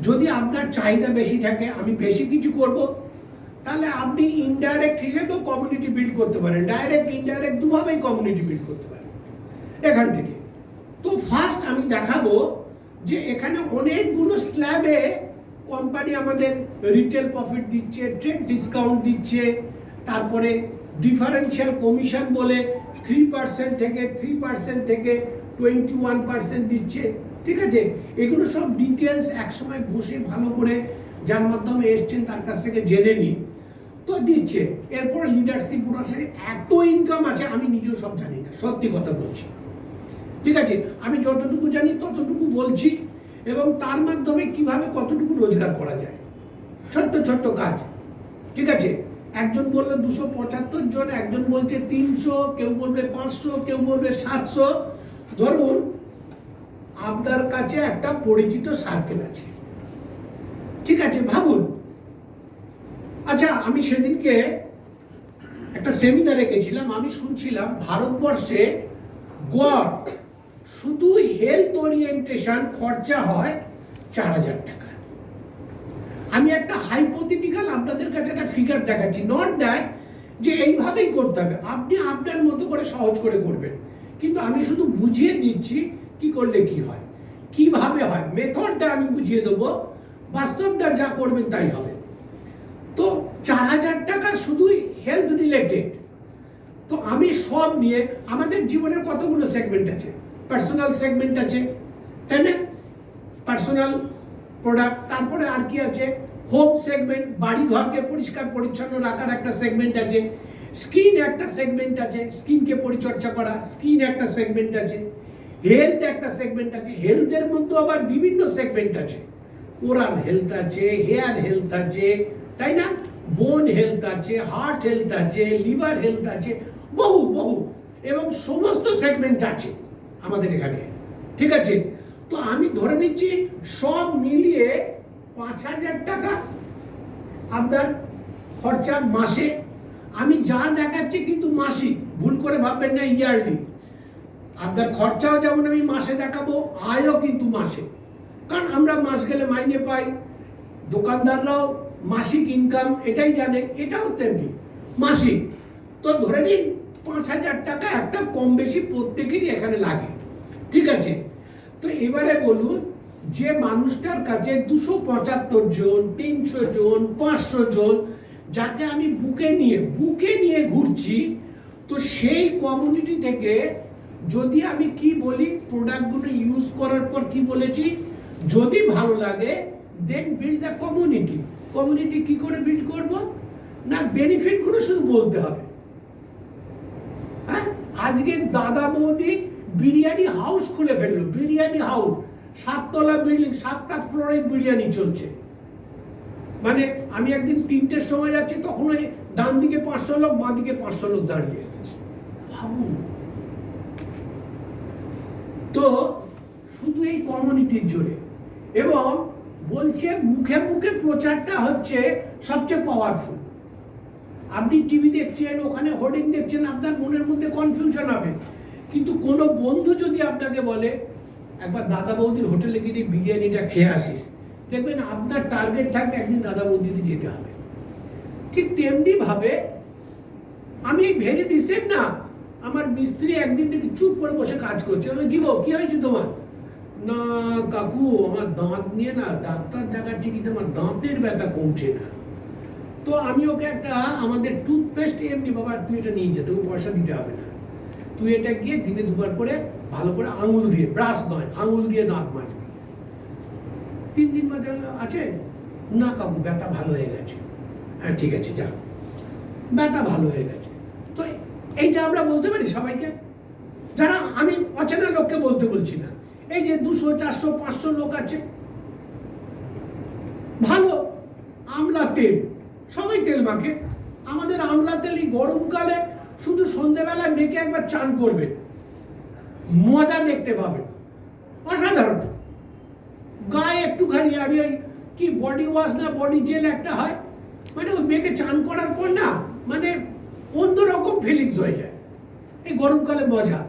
যদি আপনার চাহিদা বেশি থাকে, আমি বেশি কিছু করব, তাহলে আপনি ইনডাইরেক্ট হিসেবেও কমিউনিটি বিল্ড করতে পারেন, ডাইরেক্ট ইনডাইরেক্ট দুভাবেই কমিউনিটি বিল্ড করতে পারেন এখান থেকে। তো ফার্স্ট আমি দেখাবো যে এখানে অনেকগুলো স্ল্যাবে কোম্পানি আমাদের রিটেল প্রফিট দিচ্ছে, ট্রেড ডিসকাউন্ট দিচ্ছে, তারপরে ডিফারেন্সিয়াল কমিশন বলে 3% থেকে 21% দিচ্ছে। ঠিক আছে, এগুলো সব ডিটেলস একসময় বসে ভালো করে যার মাধ্যমে এসছেন তার কাছ থেকে জেনে নিন, তো দিচ্ছে। এরপর লিডারশিপ পুরস্কারে এত ইনকাম আছে, আমি নিজেও সব জানি না, সত্যি কথা বলছি। ঠিক আছে, আমি যতটুকু জানি ততটুকু বলছি, এবং তার মাধ্যমে কিভাবে কতটুকু রোজগার করা যায়, ছোট্ট ছোট্ট কাজ। ঠিক আছে, একজন বললো 275 জন, একজন বলছে 300, কেউ বলবে 500, কেউ বলবে 700। ধরুন আপনার কাছে একটা পরিচিত সার্কেল আছে, ঠিক আছে, ভাবুন। আচ্ছা, আমি সেদিনকে একটা সেমিনারে গেছিলাম, আমি শুনছিলাম ভারতবর্ষে গড় শুধু হেলথ ওরিয়েন্টেশন খরচা হয় 4000 টাকা। আমি একটা হাইপোথেটিক্যাল আপনাদের কাছে একটা ফিগার দেখাচ্ছি, নট দ্যাট যে এইভাবেই করতে হবে, আপনি আপনার মতো করে সহজ করে করবেন, কিন্তু আমি শুধু বুঝিয়ে দিচ্ছি কি করলে কি হয়, কিভাবে হয়, মেথডটা আমি বুঝিয়ে দেবো, বাস্তবটা যা করবেন তাই হবে। তো 4000 টাকা শুধুই হেলথ রিলেটেড। তো আমি সব নিয়ে, আমাদের জীবনের কতগুলো সেগমেন্ট আছে, পার্সোনাল সেগমেন্ট আছে, তাই না, পার্সোনাল প্রোডাক্ট, তারপরে আর কি আছে, হোম সেগমেন্ট, বাড়ি ঘরকে পরিষ্কার পরিচ্ছন্ন রাখার একটা সেগমেন্ট আছে, স্কিন একটা সেগমেন্ট আছে, স্কিনকে পরিচর্যা করা, স্কিন একটা সেগমেন্ট আছে, হেলথ একটা সেগমেন্ট আছে, হেলথের মধ্যে আবার বিভিন্ন সেগমেন্ট আছে, ওরাল হেলথ আছে, হেয়ার হেলথ আছে, তাই না, বোন হেলথ আছে, হার্ট হেলথ আছে, লিভার হেলথ আছে, বহু বহু, এবং সমস্ত সেগমেন্ট আছে আমাদের এখানে। ঠিক আছে, তো আমি ধরে নিচ্ছি সব মিলিয়ে 5000 টাকা আপনার খরচা মাসে। আমি যা দেখাচ্ছি কিন্তু মাসিক, ভুল করে ভাববেন না ইয়ারলি। আপনার খরচাও যেমন আমি মাসে দেখাবো, আয়ও কিন্তু মাসে, কারণ আমরা মাস গেলে মাইনে পাই, দোকানদাররাও মাসিক ইনকাম এটাই জানে, এটাও তেমনি মাসিক। তো ধরে নিন 5000 টাকা একটা কম বেশি প্রত্যেকেরই এখানে লাগে। ঠিক আছে, তো এবারে বলুন যে মানুষটার কাছে 275 জন, 300 জন, 500 জন, যাকে আমি বুকে নিয়ে ঘুরছি, তো সেই কমিউনিটি থেকে যদি আমি কি বলি, প্রোডাক্টগুলো ইউজ করার পর কি বলেছি, যদি ভালো লাগে then build the community. Community কি করে বিল্ড করব না, বেনিফিটগুলো শুধু বলতে হবে। হ্যাঁ, আজকে দাদা বৌদি বিরিয়ানি হাউস খুলে ফেললো, বিরিয়ানি হাউস, 7 তলা বিল্ডিং, 7টা ফ্লোরে বিরিয়ানি চলছে। মানে আমি একদিন 3টের সময় যাচ্ছি, তখন ওই ডান দিকে 500 লোক, বাঁ দিকে 500 লোক দাঁড়িয়ে আছে, ভাবুন। তো শুধু এই কমিউনিটির জোরে, এবং বলছে মুখে মুখে প্রচারটা হচ্ছে সবচেয়ে পাওয়ারফুল। আপনি টিভি দেখছেন, ওখানে হোর্ডিং দেখছেন, আপনার মনের মধ্যে কনফিউশন হবে, কিন্তু কোনো বন্ধু যদি আপনাকে বলে একবার দাদা বৌদির হোটেলে গিয়ে বিরিয়ানিটা খেয়ে আসিস, দেখবেন আপনার টার্গেট থাকবে একদিন দাদা বৌদিতে যেতে হবে। ঠিক তেমনি ভাবে আমি ভেরি রিসেন্ট না, আমার মিস্ত্রি একদিন থেকে চুপ করে বসে কাজ করছে, কি গো কি হয়েছে তোমার, না কাকু আমার দাঁত নিয়ে না ডাক্তার দেখাচ্ছি, কিন্তু আমার দাঁতের ব্যথা কমছে না। তো আমি ওকে একটা আমাদের টুথপেস্ট, এমনি বাবা তুই এটা নিয়ে যা, তোকে পয়সা দিতে হবে না, তুই এটা গিয়ে দিনে 2বার করে ভালো করে আঙুল দিয়ে, ব্রাশ নয় আঙুল দিয়ে দাঁত মাজবি। 3 দিন বাদে আছে, না কাকু ব্যথা ভালো হয়ে গেছে। হ্যাঁ ঠিক আছে যা, ব্যথা ভালো হয়ে গেছে। তো এইটা আমরা বলতে পারি সবাইকে, যারা, আমি অচেনা লোককে বলতে বলছি না, এই যে 200, 400, 500 লোক আছে, ভালো আমলা তেল, সবাই তেল মাখে, আমাদের আমলা তেল এই গরমকালে শুধু সন্ধ্যেবেলায় মেখে একবার চান করবেন, মজা দেখতে পাবেন, অসাধারণ। গায়ে একটুখানি আমি ওই কি বডি ওয়াশ না বডি জেল একটা হয়, মানে ওই মেখে চান করার পর না, মানে অন্যরকম ফিলিংস হয়ে যায়, এই গরমকালে মজা।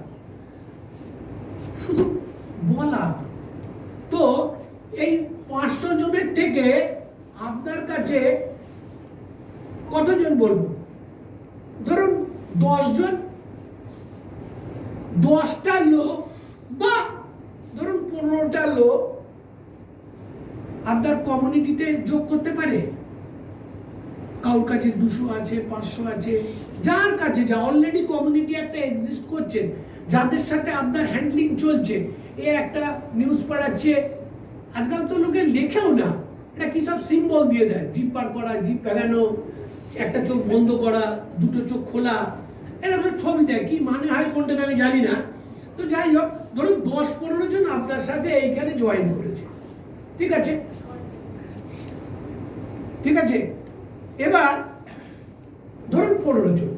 বলবো, ধরুন 10 জন, 10টা লোক বা ধরুন 15টা লোক আপনার কমিউনিটিতে যোগ করতে পারে। কারোর কাছে 200 আছে, 500 আছে, যার কাছে যা অলরেডি কমিউনিটি একটা এক্সিস্ট করছে, যাদের সাথে আপনার হ্যান্ডলিং চলছে, এ একটা নিউজ পড়াচ্ছে, আজকাল তো লোকে লেখেও না, এটা কি সব সিম্বল দিয়ে দেয়, জিভ বার করা, জিভ ফেলানো, একটা চোখ বন্ধ করা, দুটো চোখ খোলা, এরকম ছবি দেয়, কি মানে হয় কোনটা আমি জানি না। তো যাই হোক, ধরুন 10-15 জন আপনার সাথে এইখানে জয়েন করেছে, ঠিক আছে, ঠিক আছে। এবার ধরুন 15 জন,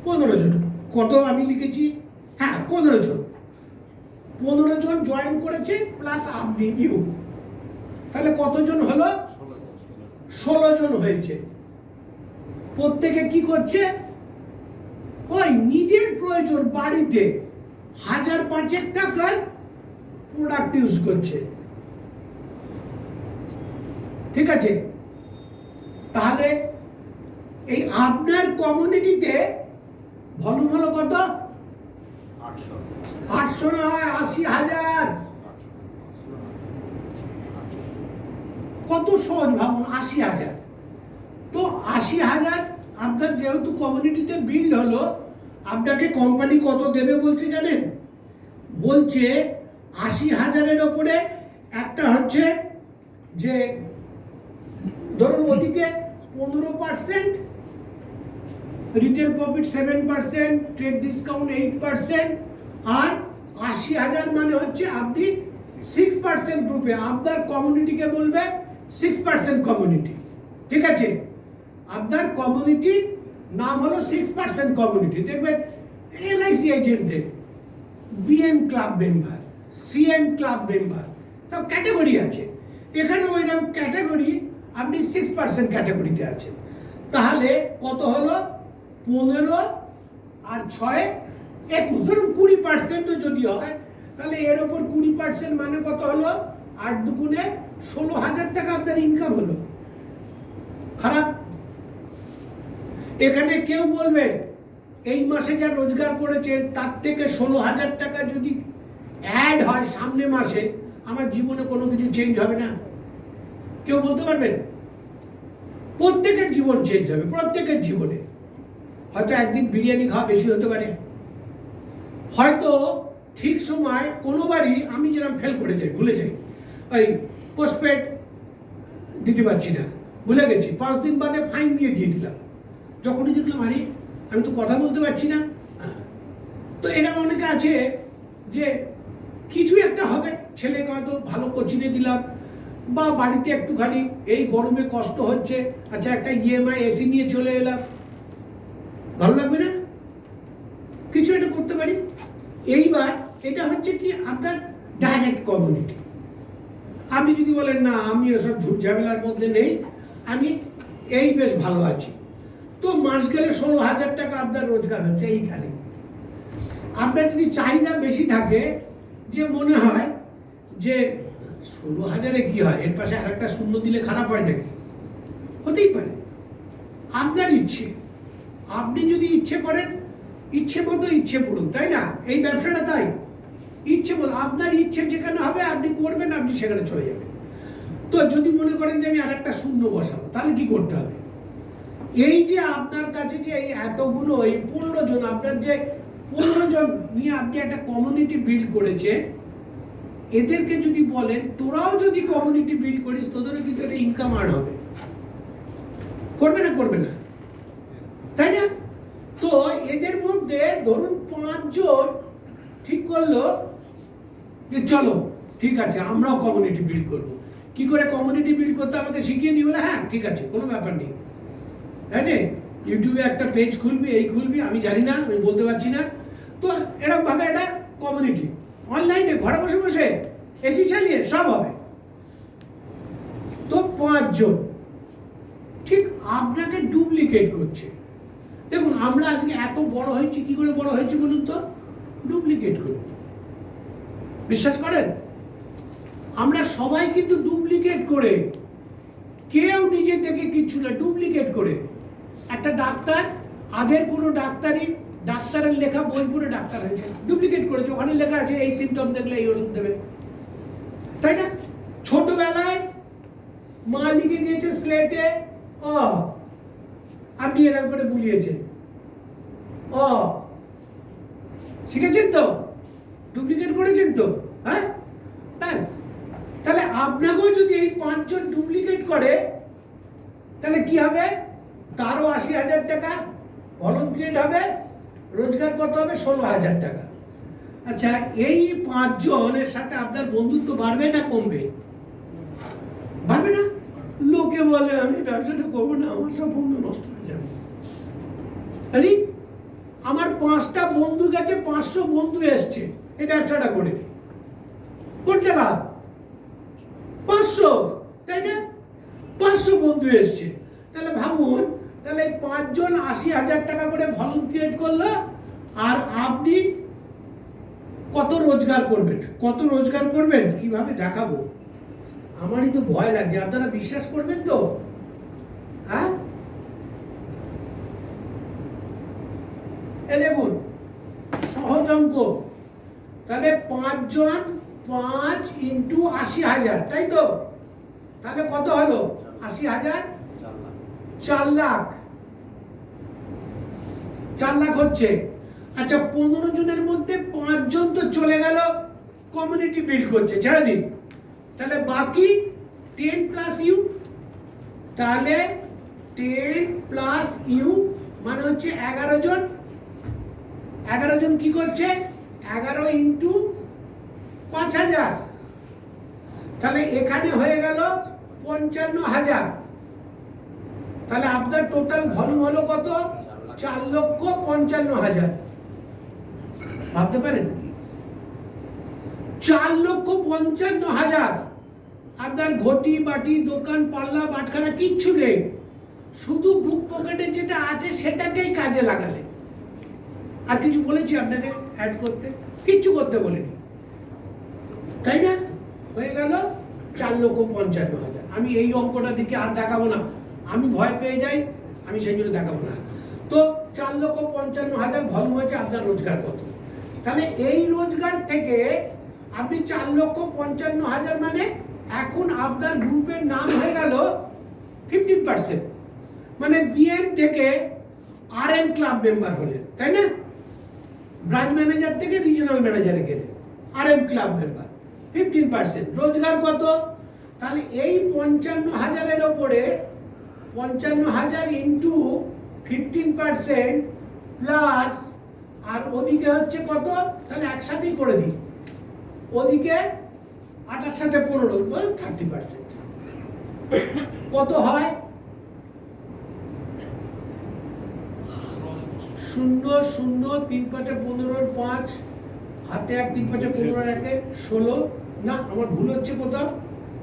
15 জন, কত আমি লিখেছি, হ্যাঁ 15 জন, 15 জন জয়েন করেছে প্লাস আপনি ইউ, তাহলে কতজন হলো? 16 জন হয়েছে। প্রত্যেকে কি করছে? ওই নিজের প্রয়োজন বাড়িতে 1005 টাকার প্রোডাক্ট ইউজ করছে, ঠিক আছে। তাহলে এই আপনার কমিউনিটিতে ভলিউম হলো কত? 800 না হয় 80,000। কত সহজ ভাবুন, 80,000। তো 80,000 আপনার যেহেতু কমিউনিটিতে বিল্ড হলো, আপনাকে কোম্পানি কত দেবে বলছে জানেন? বলছে 80,000-এর ওপরে একটা হচ্ছে যে ধরুন ওদিকে 15%, রিটেল প্রফিট 7%, ট্রেড ডিসকাউন্ট 8%, আর 80,000 মানে হচ্ছে আপনি 6% গ্রুপে, আপনার কমিউনিটিকে বলবে 6% কমিউনিটি, ঠিক আছে। আপনার কমিউনিটির নাম হলো 6% কমিউনিটি। দেখবেন LIC এজেন্টদের BM club member, CM club member, সব ক্যাটাগরি আছে, এখানে ওইরকম ক্যাটাগরি আপনি 6% ক্যাটাগরিতে আছেন। তাহলে কত হলো? 15 আর 6 21, ধরুন 20% যদি হয়, তাহলে এর ওপর 20% মানে কত হলো? 8 দুগুণে 16,000 টাকা আপনার ইনকাম হলো। খারাপ? এখানে কেউ বলবেন এই মাসে যা রোজগার করেছে তার থেকে 16,000 টাকা যদি অ্যাড হয় সামনে মাসে, আমার জীবনে কোনো কিছু চেঞ্জ হবে না? কেউ বলতে পারবেন? প্রত্যেকের জীবন চেঞ্জ হবে, প্রত্যেকের জীবনে। হয়তো একদিন বিরিয়ানি খাওয়া বেশি হতে পারে, হয়তো ঠিক সময় কোনোবারই আমি যেরকম ফেল করে যাই, ভুলে যাই, ওই পোস্টপেড দিতে পারছি না, ভুলে গেছি, 5 দিন বাদে ফাইন দিয়ে দিলাম, যখনই দেখলাম আরে আমি তো কথা বলতে পারছি না। তো এরা অনেকে আছে যে কিছু একটা হবে, ছেলেকে হয়তো ভালো কোচিংয়ে দিলাম, বা বাড়িতে একটুখানি এই গরমে কষ্ট হচ্ছে, আচ্ছা একটা EMI AC নিয়ে চলে এলাম, ভালো লাগবে না? কিছু একটা করতে পারি। এইবার এটা হচ্ছে কি আপনার ডাইরেক্ট কমিউনিটি। আপনি যদি বলেন না আমি ওসব ঝুট ঝামেলার মধ্যে নেই, আমি এই বেশ ভালো আছি, তো মাস গেলে 16,000 টাকা আপনার রোজগার হচ্ছে এইখানে। আপনার যদি চাহিদা বেশি থাকে, যে মনে হয় যে 16,000-এ কি হয়, এর পাশে আরেকটা শূন্য দিলে খারাপ হয় নাকি? হতেই পারে। আপনার ইচ্ছে, আপনি যদি ইচ্ছে করেন, ইচ্ছে মতো ইচ্ছে পড়ুন, তাই না? এই ব্যবসাটা তাই, ইচ্ছে মতো আপনার ইচ্ছে যেখানে হবে আপনি করবেন, আপনি সেখানে চলে যাবেন। তো যদি মনে করেন যে আমি আরেকটা শূন্য বসাবো, তাহলে কি করতে হবে? এই যে আপনার কাছে যে এই এতগুলো, এই 15 জন, আপনার যে 15 জন নিয়ে আপনি একটা কমিউনিটি বিল্ড করেছে, এদেরকে যদি বলেন তোরাও যদি কমিউনিটি বিল্ড করিস, তোদেরও কিন্তু একটা ইনকাম আর্ন হবে, করবে না? করবে না, তাই না? তো এদের মধ্যে ধরুন 5 জন ঠিক করলো যে চলো ঠিক আছে আমরাও কমিউনিটি বিল্ড করবো। কি করে কমিউনিটি বিল্ড করতে আমাকে শিখিয়ে দিই, বলে হ্যাঁ ঠিক আছে, কোনো ব্যাপার নেই, হ্যাঁ যে ইউটিউবে একটা পেজ খুলবি, এই খুলবি, আমি জানি না, আমি বলতে পারছি না। তো এরকম ভাবে একটা কমিউনিটি অনলাইনে ঘরে বসে বসে এসি চালিয়ে সব হবে। তো 5 জন ঠিক আপনাকে ডুপ্লিকেট করছে। দেখুন আমরা আজকে এত বড় হয়েছি, কি করে বড় হয়েছি বলুন তো? ডুপ্লিকেট করি। বিশ্বাস করেন? আমরা সবাই কিন্তু ডুপ্লিকেট করে, কেউ নিজে থেকে কিচ্ছু না, ডুপ্লিকেট করে একটা ডাক্তার আগের কোনো ডাক্তারের লেখা বই পড়ে ডাক্তার হয়েছে, ডুপ্লিকেট করেছে, ওখানে লেখা আছে এই সিমটম দেখলে এই ওষুধ দেবে, তাই না? ছোটবেলায় মা লিখে দিয়েছে স্লেটে অ, আপনি এরকম করে বুলিয়েছেন অ, শিখেছেন তো, ডুপ্লিকেট করেছেন তো, হ্যাঁ? ব্যাস। তাহলে আপনাকেও যদি এই 5 জন ডুপ্লিকেট করে তাহলে কি হবে? তারও 80,000 টাকা ভলান্টিয়ার হবে, রোজগার কত হবে? 16,000 টাকা। আচ্ছা, এই 5 জনের সাথে আপনার বন্ধুত্ব বাড়বে না কমবে? বাড়বে না? লোকে বলে আমি ব্যবসাটা করবো না, আমার সব বন্ধু নষ্ট হয়ে যাবে। আরে আমার 5টা বন্ধু গেছে, 500 বন্ধু এসছে এই ব্যবসাটা করে, করতে লাভ 500, তাই না? 500 বন্ধু এসছে, তাহলে ভাবুন, তাহলে 5 জন 80,000 টাকা করে ভলান্টিয়ার করলো, আর আপনি কত রোজগার করবেন? কত রোজগার করবেন কিভাবে দেখাবো? আমারই তো ভয় লাগছে, আপনারা বিশ্বাস করবেন তো? হ্যাঁ, এই দেখুন সহজ অঙ্ক, তাহলে 5 জন 5 ইন্টু 80,000, তাই তো? তাহলে কত হলো? 80,000, 4 লাখ, 4 লাখ হচ্ছে। আচ্ছা, 15 জনের মধ্যে 5 জন তো চলে গেল কমিউনিটি বিল্ড করছে, ছেড়ে দিন, তাহলে বাকি 10 প্লাস ইউ, তাহলে 10 প্লাস ইউ মানে হচ্ছে 11 জন। 11 জন কি করছে? 11 ইন্টু 5,000, তাহলে এখানে হয়ে গেল 55,000। তাহলে আপনার টোটাল ভলিউম হলো কত? 4,55,000। ভাবতে পারেন? 4,55,000। আপনার ঘটি বাটি দোকান পাল্লা বাটখারা কিচ্ছু নেই, শুধু বুক পকেটে যেটা আছে সেটাকেই কাজে লাগালেন। আর কিছু বলেছি আপনাকে অ্যাড করতে? কিচ্ছু করতে বলিনি, তাই না? হয়ে গেল 4,55,000। আমি এই অঙ্কটা দিকে আর দেখাবো না, আমি ভয় পেয়ে যাই, আমি সেই জন্য দেখাবো না। তো 4,55,000 ভলিউম হচ্ছে আপনার রোজগার কত? তাহলে এই রোজগার থেকে আপনি 4,55,000 মানে এখন আপনার গ্রুপের নাম হয়ে গেল 15%, মানে বিএম থেকে আরএম ক্লাব মেম্বার হলেন, তাই না? ব্রাঞ্চ ম্যানেজার থেকে রিজিওনাল ম্যানেজারে গেছে, আরএম ক্লাব মেম্বার, 15%। রোজগার কত? তাহলে এই 55,000-এর ওপরে 55,000 ইন্টু 15% প্লাস, আর ওদিকে হচ্ছে কত? তাহলে একসাথেই করে দিই, ওদিকে 8 সাথে 15, 30%। কত হয়? 0 0 3 5 15 5 হাতে 1 3 5 15 1 16, না আমার ভুল হচ্ছে কোথাও,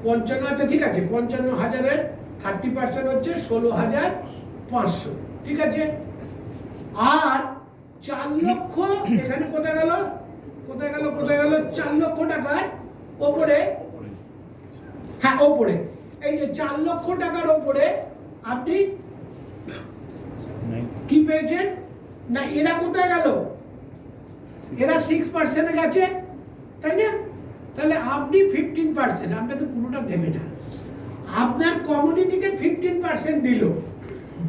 55। আচ্ছা ঠিক আছে, 55,000-এর 30% হচ্ছে 16,500, ঠিক আছে। আর 4 লক্ষ এখানে কোথায় গেল? কোথায় গেল? কোথায় গেল? 4 লক্ষ টাকার ওপরে, হ্যাঁ ওপরে, এই যে 4 লক্ষ টাকার ওপরে আপনি কি পেয়েছেন? না এরা কোথায় গেল? এরা 6%-এ গেছে, তাই না? তাহলে আপনি 15%, আপনাকে পুরোটা দেবে না, আপনার কমিউনিটিকে 15% দিল,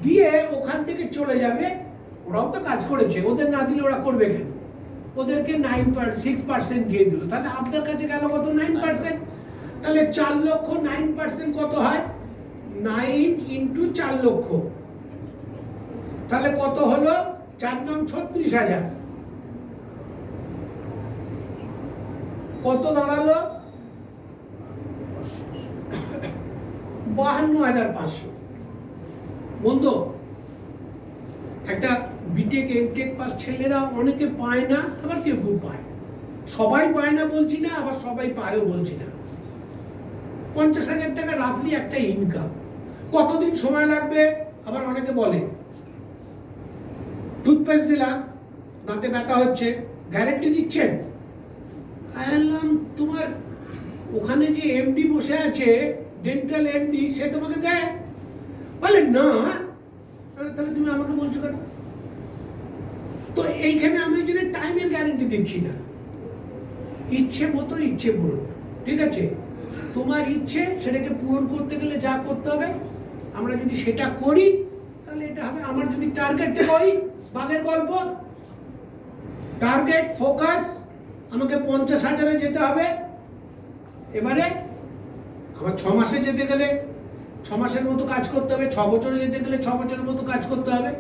দিয়ে ওখান থেকে চলে যাবে। ওরাও তো কাজ করেছে, ওদের না দিলে ওরা করবে কেন? ওদেরকে 6% দিয়ে দিল, তাহলে আপনার কাছে গেল কত? 9%। তাহলে 4 লক্ষ 9% কত হয়? 9 ইন্টু 4 লক্ষ, তাহলে কত হলো? 4 9 36,000। কত দাঁড়ালো? 52,500। বন্ধু, একটা বিটেক এমটেক পাস ছেলেরা অনেকে পায় না, আবার কেউ পায়, সবাই পায় না বলছি না, আবার সবাই পায়ও বলছি না। 50,000 টাকা রাফলি একটা ইনকাম। কতদিন সময় লাগবে? আবার অনেকে বলে টুথপেস্ট দিলাম, দাঁতে ব্যথা হচ্ছে, গ্যারেন্টি দিচ্ছেন? বললাম তোমার ওখানে যে এমডি বসে আছে, ডেন্টাল এমডি, সে তোমাকে দেয়? বলে না, তাহলে তুমি আমাকে বলছো কেন? তো এইখানে আমি ওই জন্য টাইমের গ্যারেন্টি দিচ্ছি না, ইচ্ছে মতো ইচ্ছে পূরণ। ঠিক আছে, তোমার ইচ্ছে সেটাকে পূরণ করতে গেলে যা করতে হবে, আমরা যদি সেটা করি তাহলে এটা হবে। আমার যদি টার্গেটটা হয় বাঘের গল্প, টার্গেট ফোকাস, আমাকে 50,000-এ যেতে হবে। এবারে আমার 6 মাসে যেতে গেলে 6 মাসের মতো কাজ করতে হবে, 6 বছরে যেতে গেলে 6 বছরের মতো কাজ করতে হবে।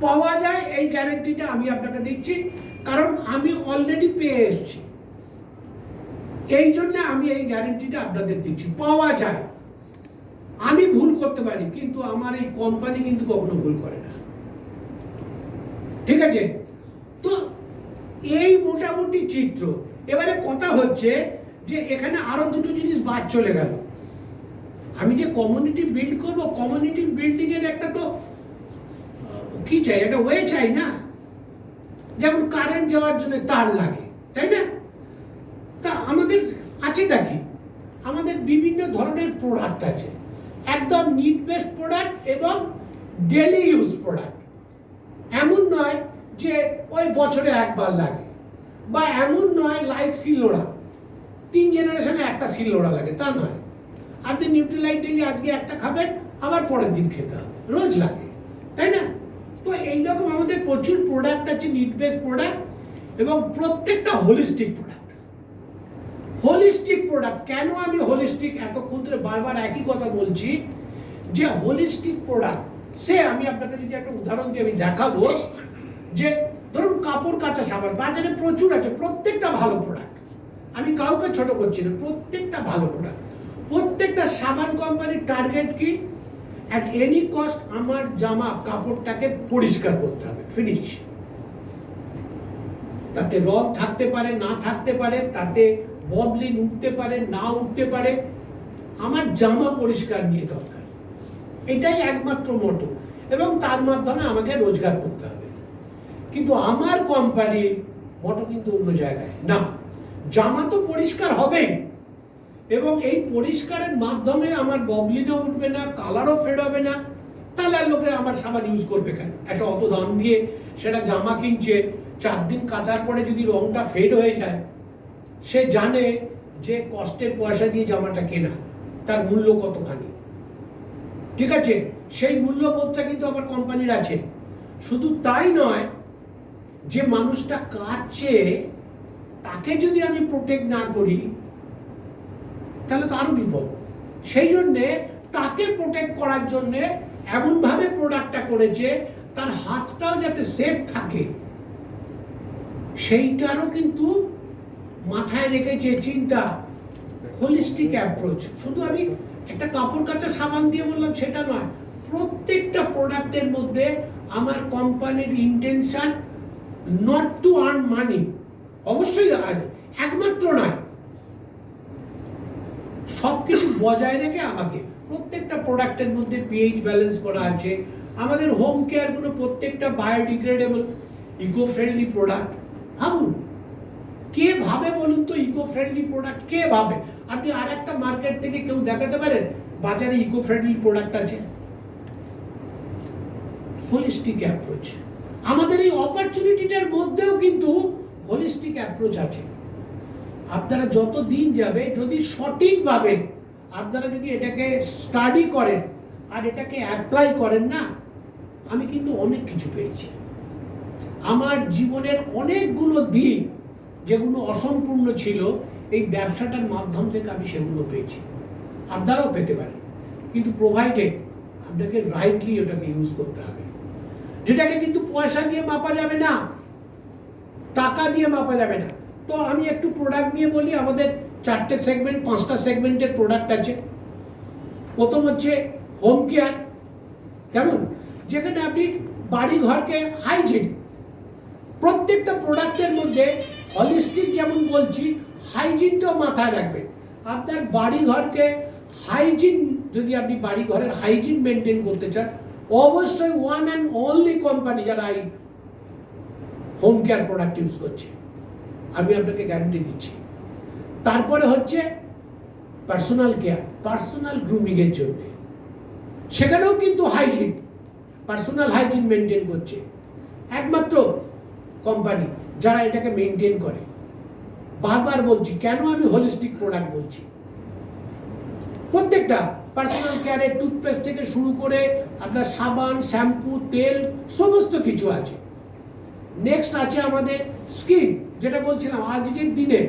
পাওয়া যায় এই গ্যারেন্টিটা আমি আপনাকে দিচ্ছি, কারণ আমি অলরেডি পেয়ে এসেছি। এই জন্য আমি এই গ্যারেন্টিটা আপনাদের দিচ্ছি, পাওয়া যায়। আমি ভুল করতে পারি, কিন্তু আমার এই কোম্পানি কিন্তু কখনো ভুল করে না। ঠিক আছে, তো এই মোটামুটি চিত্র। এবারে কথা হচ্ছে যে এখানে আরো দুটো জিনিস বাদ চলে গেল। আমি যে কমিউনিটি বিল্ড করব, কমিউনিটি বিল্ডিং এর একটা তো কি চাই, একটা ওয়ে চাই না। যেমন কারেন্ট যাওয়ার জন্য তার লাগে, তাই না? তা আমাদের আছেটা কি? আমাদের বিভিন্ন ধরনের প্রোডাক্ট আছে, একদম নিড বেসড প্রোডাক্ট এবং ডেলি ইউজ প্রোডাক্ট। এমন নয় যে ওই বছরে একবার লাগে, বা এমন নয় লাইক শিলনোড়া 3 জেনারেশনে একটা শিলনোড়া লাগে, তা নয়। আপনি নিউট্রিলাইট ডেলি আজকে একটা খাবেন, আবার পরের দিন খেতে হবে, রোজ লাগে, তাই না? তো এইরকম আমাদের প্রচুর প্রোডাক্ট আছে, নিড বেসড প্রোডাক্ট, এবং প্রত্যেকটা হোলিস্টিক প্রোডাক্ট। হোলিস্টিক প্রোডাক্ট কেন আমি হোলিস্টিক এতক্ষণ ধরে বারবার একই কথা বলছি, যে হোলিস্টিক প্রোডাক্ট সে আমি আপনাকে যদি একটা উদাহরণ দিয়ে আমি দেখাবো, যে ধরুন কাপড় কাচা সাবান বাজারে প্রচুর আছে, প্রত্যেকটা ভালো প্রোডাক্ট, আমি কাউকে ছোট করছি না, প্রত্যেকটা ভালো প্রোডাক্ট। প্রত্যেকটা সাবান কোম্পানির টার্গেট কি? অ্যাট এনি কস্ট আমার জামা কাপড়টাকে পরিষ্কার করতে হবে, ফিনিশ। তাতে রং থাকতে পারে, না থাকতে পারে, তাতে ববলিন উঠতে পারে, না উঠতে পারে, আমার জামা পরিষ্কার নিয়ে দরকার। এটাই একমাত্র মোটো, এবং তার মাধ্যমে আমাকে রোজগার করতে হবে। কিন্তু আমার কোম্পানির মোটো কিন্তু অন্য জায়গায় না, জামা তো পরিষ্কার হবে, এবং এই পরিষ্কারের মাধ্যমে আমার ববলিনও উঠবে না, কালারও ফেড হবে না। তাহলে আর লোকে আমার সাবান ইউজ করবে কেন? একটা অত দাম দিয়ে সেটা জামা কিনছে, 4 দিন কাচার পরে যদি রংটা ফেড হয়ে যায়, সে জানে যে কষ্টের পয়সা দিয়ে জামাটা কেনা, তার মূল্য কতখানি। ঠিক আছে, সেই মূল্যবোধটা কিন্তু আমার কোম্পানির আছে। শুধু তাই নয়, যে মানুষটা কাচ্ছে তাকে যদি আমি প্রোটেক্ট না করি তাহলে তো আরো বিপদ। সেই জন্যে তাকে প্রোটেক্ট করার জন্যে এমনভাবে প্রোডাক্টটা করেছে তার হাতটাও যাতে সেফ থাকে, সেইটারও কিন্তু মাথায় রেখেছে চিন্তা। Holistic approach. শুধু আমি একটা কাপড় কাচা সাবান দিয়ে বললাম সেটা নয়, প্রত্যেকটা প্রোডাক্টের মধ্যে আমার কোম্পানির intention not to earn money, অবশ্যই একমাত্র নয়, সবকিছু বজায় রেখে আমাকে প্রত্যেকটা প্রোডাক্টের মধ্যে পিএইচ ব্যালেন্স করা আছে। আমাদের হোম কেয়ার গুলো প্রত্যেকটা বায়োডিগ্রেডেবল, ইকো ফ্রেন্ডলি প্রোডাক্ট। ভাবুন, কে ভাবে বলুন তো ইকো ফ্রেন্ডলি প্রোডাক্ট কে ভাবে? আপনি আর একটা মার্কেট থেকে কেউ দেখাতে পারেন বাজারে ইকো ফ্রেন্ডলি প্রোডাক্ট আছে? Holistic approach. আমাদের এই অপরচুনিটিটার মধ্যেও কিন্তু হোলিস্টিক অ্যাপ্রোচ আছে। আপনারা যত দিন যাবে, যদি সঠিকভাবে আপনারা যদি এটাকে স্টাডি করেন আর এটাকে অ্যাপ্লাই করেন না, আমি কিন্তু অনেক কিছু পেয়েছি। আমার জীবনের অনেকগুলো দিক যেগুলো অসম্পূর্ণ ছিল, এই ব্যবসাটার মাধ্যম থেকে আমি সেগুলো পেয়েছি। আপনারাও পেতে পারেন, কিন্তু প্রোভাইডেড আপনাকে রাইটলি ওটাকে ইউজ করতে হবে। যেটাকে কিন্তু পয়সা দিয়ে মাপা যাবে না, টাকা দিয়ে মাপা যাবে না। তো আমি একটু প্রোডাক্ট নিয়ে বলি। আমাদের 4টে সেগমেন্ট, 5টা সেগমেন্টের প্রোডাক্ট আছে। প্রথম হচ্ছে হোম কেয়ার, কেমন? যেখানে আপনি বাড়ি ঘরকে হাইজিন, প্রত্যেকটা প্রোডাক্টের মধ্যে হলিস্টিক যেমন বলছি, হাইজিনটাও মাথায় রাখবেন। আপনার বাড়ি ঘরকে হাইজিন, যদি আপনি বাড়ি ঘরের হাইজিন মেনটেন করতে চান, অবশ্যই ওয়ান অ্যান্ড অনলি কোম্পানি যারা এই হোম কেয়ার প্রোডাক্ট ইউজ করছে, আমি আপনাকে গ্যারান্টি দিচ্ছি। তারপরে হচ্ছে পার্সোনাল কেয়ার, পার্সোনাল গ্রুমিং এর জন্য, সেখানেও কিন্তু হাইজিন, পার্সোনাল হাইজিন মেনটেন করছে, একমাত্র কোম্পানি যারা এটাকে মেনটেন করে। বারবার বলছি কেন আমি হোলিস্টিক প্রোডাক্ট বলছি, প্রত্যেকটা পার্সোনাল কেয়ারের টুথপেস্ট থেকে শুরু করে আপনার সাবান, শ্যাম্পু, তেল সমস্ত কিছু আছে। নেক্সট আছে আমাদের স্কিন, যেটা বলছিলাম আজকের দিনে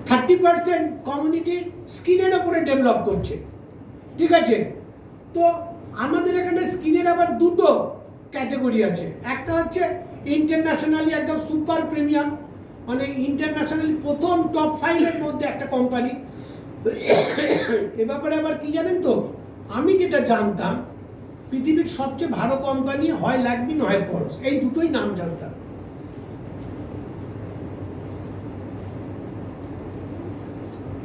30% কমিউনিটি স্কিনের উপরে ডেভেলপ করছে, ঠিক আছে। তো আমাদের এখানে স্কিনের আবার দুটো ক্যাটাগরি আছে, একটা হচ্ছে ইন্টারন্যাশনালি একদম সুপার প্রিমিয়াম, মানে ইন্টারন্যাশনালি প্রথম টপ 5 এর মধ্যে একটা কোম্পানি। এ ব্যাপারে আবার কি জানেন তো, আমি যেটা জানতাম পৃথিবীর সবচেয়ে ভালো কোম্পানি হয় ল্যাকমি নয় পন্ডস, এই দুটোই নাম জানতাম।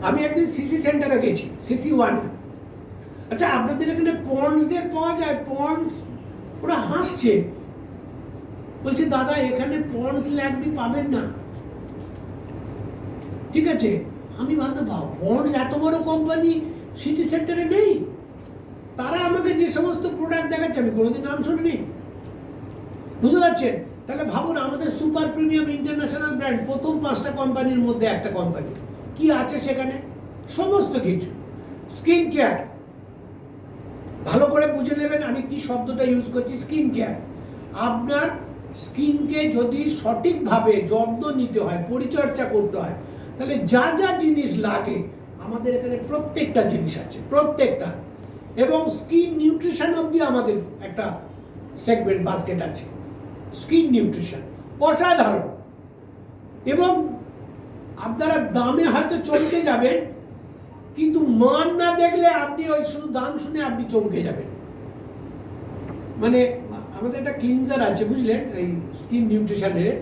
আমি একদিন সিসি সেন্টারে গেছি, সিসি 1। আচ্ছা, আপনাদের এখানে পন্ডসের পাওয়া যায়? পন্ডস, ওরা হাসছে, বলছে দাদা এখানে পন্ডস ল্যাকমি পাবেন না, ঠিক আছে। আমি ভাবতে পন্ডস এত বড় কোম্পানি সিটি সেন্টারে নেই? তারা আমাকে যে সমস্ত প্রোডাক্ট দেখাচ্ছে আমি কোনোদিন নাম শুনিনি, বুঝতে পারছেন? তাহলে ভাবুন, আমাদের সুপার প্রিমিয়াম ইন্টারন্যাশনাল ব্র্যান্ড প্রথম 5টা কোম্পানির মধ্যে একটা কোম্পানি। কি আছে সেখানে? সমস্ত কিছু। স্কিন কেয়ার, ভালো করে বুঝে নেবেন আমি কি শব্দটা ইউজ করছি। স্কিন কেয়ার, আপনার স্কিনকে যদি সঠিকভাবে যত্ন নিতে হয়, পরিচর্যা করতে হয়, তাহলে যা যা জিনিস লাগে আমাদের এখানে প্রত্যেকটা জিনিস আছে, প্রত্যেকটা। এবং স্কিন নিউট্রিশন অবধি আমাদের একটা সেগমেন্ট বাস্কেট আছে, স্কিন নিউট্রিশন, অসাধারণ। এবং আপনারা দামে হয়তো চমকে যাবেন, কিন্তু মান না দেখলে আপনি ওই শুধু দাম শুনে আপনি চমকে যাবেন। মানে আমাদের একটা ক্লিনজার আছে বুঝলেন, এই স্কিন নিউট্রিশনের,